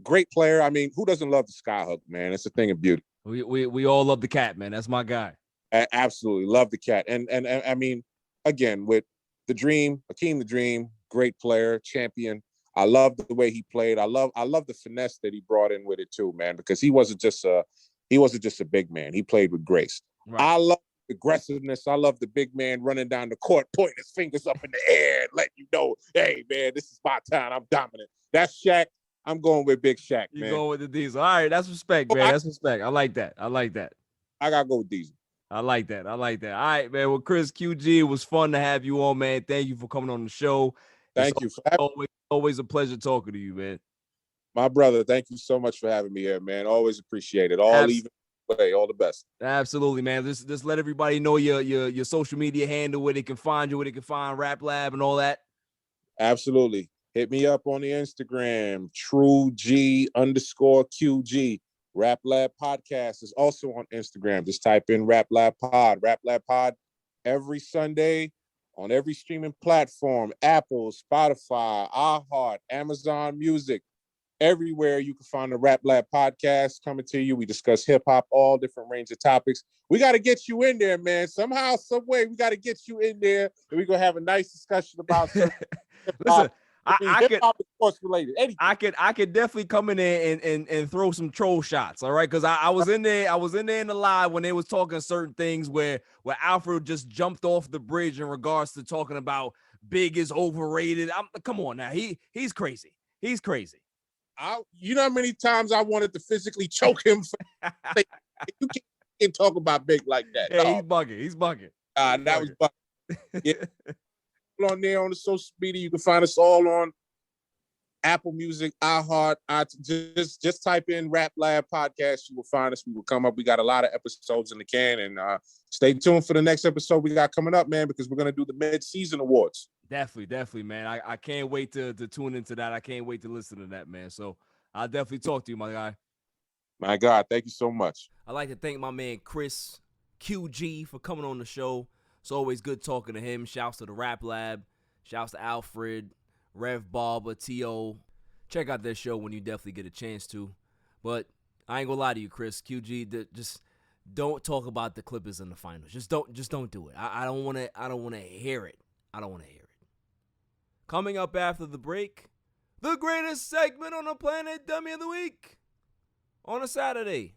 Great player. I mean, who doesn't love the skyhook, man? It's a thing of beauty. We all love the cat, man. That's my guy. Absolutely love the cat. And I mean, again, with the Dream, Hakeem the Dream, great player, champion. I love the way he played. I love the finesse that he brought in with it too, man, because he wasn't just a big man. He played with grace. Right. I love aggressiveness. I love the big man running down the court, pointing his fingers up in the air, and letting you know, hey, man, this is my time. I'm dominant. That's Shaq. I'm going with Big Shaq, man. You going with the Diesel. All right, that's respect, man. That's respect. I like that. I got to go with Diesel. I like that. All right, man. Well, Chris QG, it was fun to have you on, man. Thank you for coming on the show. Thank you. Always a pleasure talking to you, man. My brother, thank you so much for having me here, man. Always appreciate it. Even way. All the best. Absolutely, man. Just let everybody know your social media handle, where they can find you, where they can find Rap Lab and all that. Absolutely. Hit me up on the Instagram, TrueG_QG. Rap Lab Podcast is also on Instagram. Just type in Rap Lab Pod. Rap Lab Pod every Sunday on every streaming platform, Apple, Spotify, iHeart, Amazon Music, everywhere you can find the Rap Lab podcast coming to you. We discuss hip hop, all different range of topics. We got to get you in there, man. Somehow, some way, we got to get you in there, and we're gonna have a nice discussion about hip Listen, hop. Hip hop is sports related. Anything. I could definitely come in there and throw some troll shots. All right, because I was in there in the live when they was talking certain things where Alfred just jumped off the bridge in regards to talking about Big is overrated. Come on now, he's crazy. He's crazy. You know how many times I wanted to physically choke him? You can't talk about Big like that. Yeah, no. He's bugging. That was bugging. Yeah. On there on the social media, you can find us all on Apple Music, iHeart. Just type in Rap Lab Podcast. You will find us. We will come up. We got a lot of episodes in the can, and stay tuned for the next episode we got coming up, man, because we're gonna do the mid-season awards. Definitely, man. I can't wait to tune into that. I can't wait to listen to that, man. So I'll definitely talk to you, my guy. My God, thank you so much. I'd like to thank my man Chris QG for coming on the show. It's always good talking to him. Shouts to the Rap Lab. Shouts to Alfred, Rev Barber, T.O. Check out their show when you definitely get a chance to. But I ain't gonna lie to you, Chris. QG, just don't talk about the Clippers in the finals. Just don't do it. I don't wanna hear it. I don't wanna hear it. Coming up after the break, the greatest segment on the planet, Dummy of the Week. On a Saturday.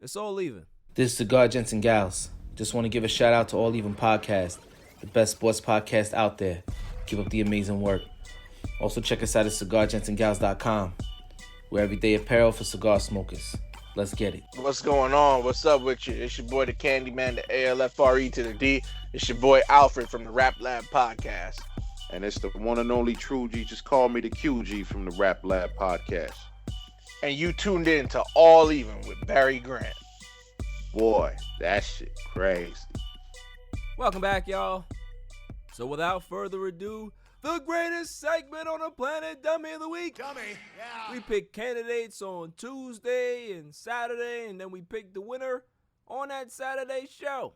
It's All Even. This is Cigar Gents and Gals. Just want to give a shout out to All Even Podcast, the best sports podcast out there. Keep up the amazing work. Also check us out at cigargentsandgals.com. We're everyday apparel for cigar smokers. Let's get it. What's going on? What's up with you? It's your boy, the Candyman, the ALFRE to the D. It's your boy, Alfred from the Rap Lab Podcast. And it's the one and only True G. Just call me the QG from the Rap Lab Podcast. And you tuned in to All Even with Barry Grant. Boy, that shit crazy. Welcome back, y'all. So without further ado, the greatest segment on the planet, Dummy of the Week. Dummy, yeah. We pick candidates on Tuesday and Saturday, and then we pick the winner on that Saturday show.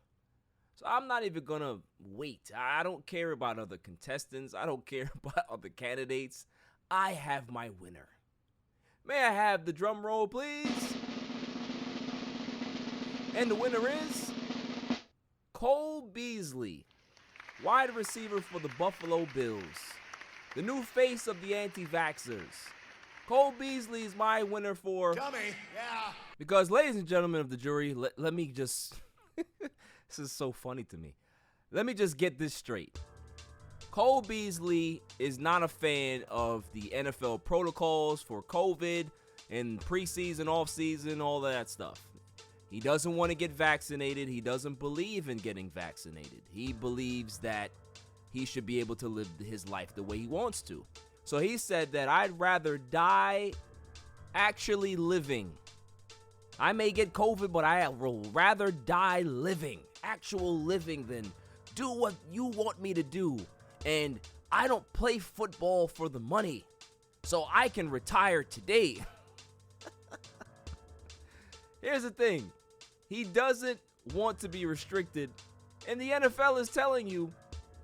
So I'm not even going to wait. I don't care about other contestants. I don't care about other candidates. I have my winner. May I have the drum roll, please? And the winner is Cole Beasley, wide receiver for the Buffalo Bills, the new face of the anti-vaxxers. Cole Beasley is my winner for Dummy, yeah. Because, ladies and gentlemen of the jury, let me just, this is so funny to me. Let me just get this straight. Cole Beasley is not a fan of the NFL protocols for COVID and preseason, offseason, all that stuff. He doesn't want to get vaccinated. He doesn't believe in getting vaccinated. He believes that he should be able to live his life the way he wants to. So he said that I'd rather die actually living. I may get COVID, but I will rather die living, actual living, than do what you want me to do. And I don't play football for the money, so I can retire today. Here's the thing. He doesn't want to be restricted, and the NFL is telling you,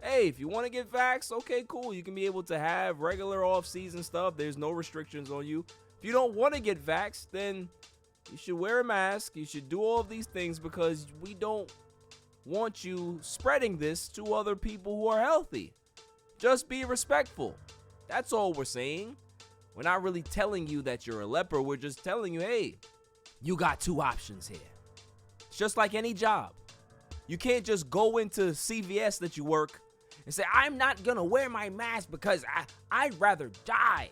hey, if you want to get vaxxed, okay, cool. You can be able to have regular off-season stuff. There's no restrictions on you. If you don't want to get vaxxed, then you should wear a mask. You should do all of these things because we don't want you spreading this to other people who are healthy. Just be respectful. That's all we're saying. We're not really telling you that you're a leper. We're just telling you, hey, you got two options here. It's just like any job. You can't just go into CVS that you work and say, I'm not going to wear my mask because I'd rather die.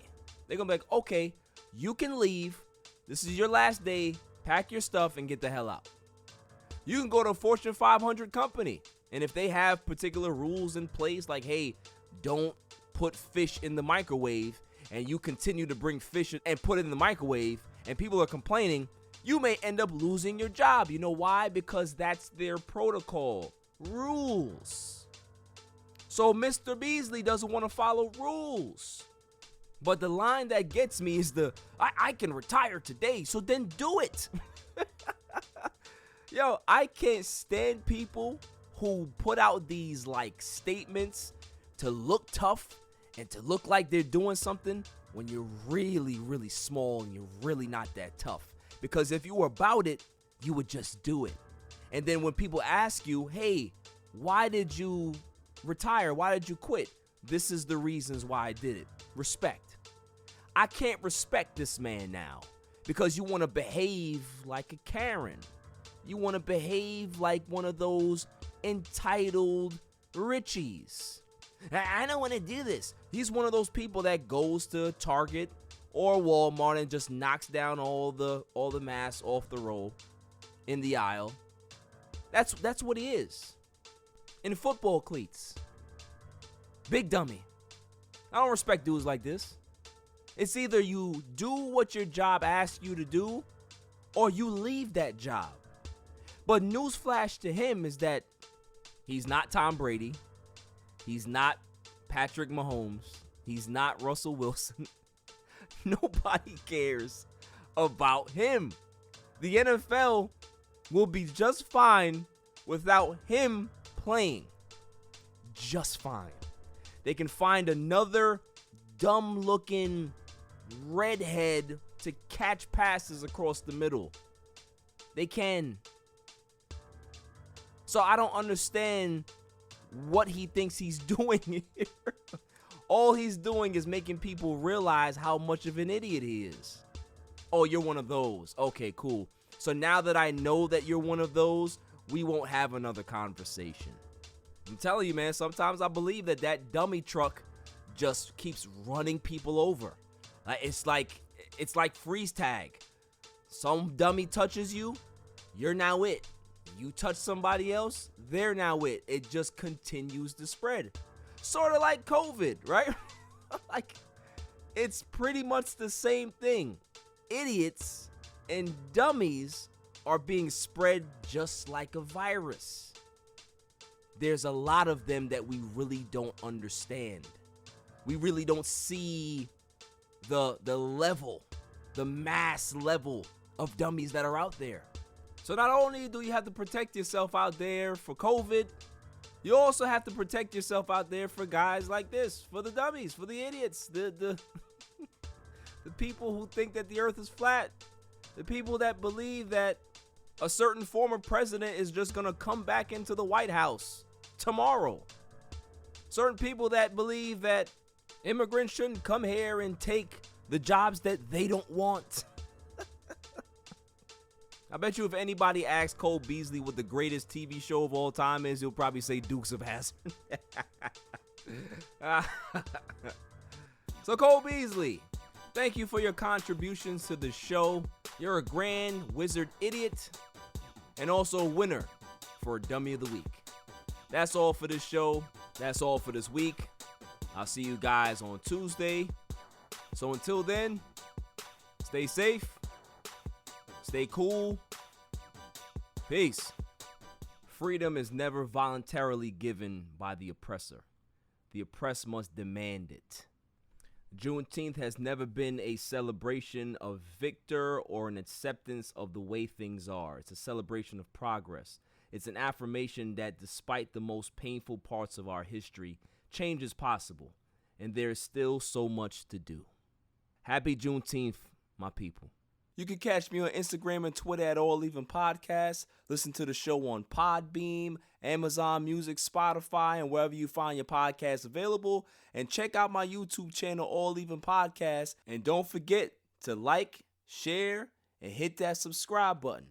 They're going to be like, okay, you can leave. This is your last day. Pack your stuff and get the hell out. You can go to a Fortune 500 company, and if they have particular rules in place, like, hey, don't put fish in the microwave, and you continue to bring fish and put it in the microwave, and people are complaining, you may end up losing your job. You know why? Because that's their protocol. Rules. So Mr. Beasley doesn't want to follow rules. But the line that gets me is I can retire today, so then do it. Yo, I can't stand people who put out these like statements to look tough and to look like they're doing something when you're really, really small and you're really not that tough. Because if you were about it, you would just do it. And then when people ask you, hey, why did you retire? Why did you quit? This is the reasons why I did it. Respect. I can't respect this man now because you want to behave like a Karen. You want to behave like one of those entitled Richies. I don't want to do this. He's one of those people that goes to Target or Walmart and just knocks down all the masks off the roll in the aisle. That's what he is. In football cleats. Big dummy. I don't respect dudes like this. It's either you do what your job asks you to do or you leave that job. But newsflash to him is that he's not Tom Brady. He's not Patrick Mahomes. He's not Russell Wilson. Nobody cares about him. The NFL will be just fine without him playing. Just fine. They can find another dumb-looking redhead to catch passes across the middle. They can. So I don't understand what he thinks he's doing here. All he's doing is making people realize how much of an idiot he is. Oh, you're one of those. Okay, cool. So now that I know that you're one of those, we won't have another conversation. I'm telling you, man, sometimes I believe that dummy truck just keeps running people over. It's like freeze tag. Some dummy touches you, you're now it. You touch somebody else, they're now it. It just continues to spread. Sort of like COVID, right? Like, it's pretty much the same thing. Idiots and dummies are being spread just like a virus. There's a lot of them that we really don't understand. We really don't see the level, the mass level of dummies that are out there. So not only do you have to protect yourself out there for COVID, you also have to protect yourself out there for guys like this, for the dummies, for the idiots, the the people who think that the earth is flat, the people that believe that a certain former president is just going to come back into the White House tomorrow. Certain people that believe that immigrants shouldn't come here and take the jobs that they don't want. I bet you if anybody asks Cole Beasley what the greatest TV show of all time is, he'll probably say Dukes of Hazzard. So Cole Beasley, thank you for your contributions to the show. You're a grand wizard idiot and also a winner for Dummy of the Week. That's all for this show. That's all for this week. I'll see you guys on Tuesday. So until then, stay safe. Stay cool. Peace. Freedom is never voluntarily given by the oppressor. The oppressed must demand it. Juneteenth has never been a celebration of victor or an acceptance of the way things are. It's a celebration of progress. It's an affirmation that despite the most painful parts of our history, change is possible, and there is still so much to do. Happy Juneteenth, my people. You can catch me on Instagram and Twitter at All Even Podcast. Listen to the show on Podbeam, Amazon Music, Spotify, and wherever you find your podcasts available. And check out my YouTube channel, All Even Podcast. And don't forget to like, share, and hit that subscribe button.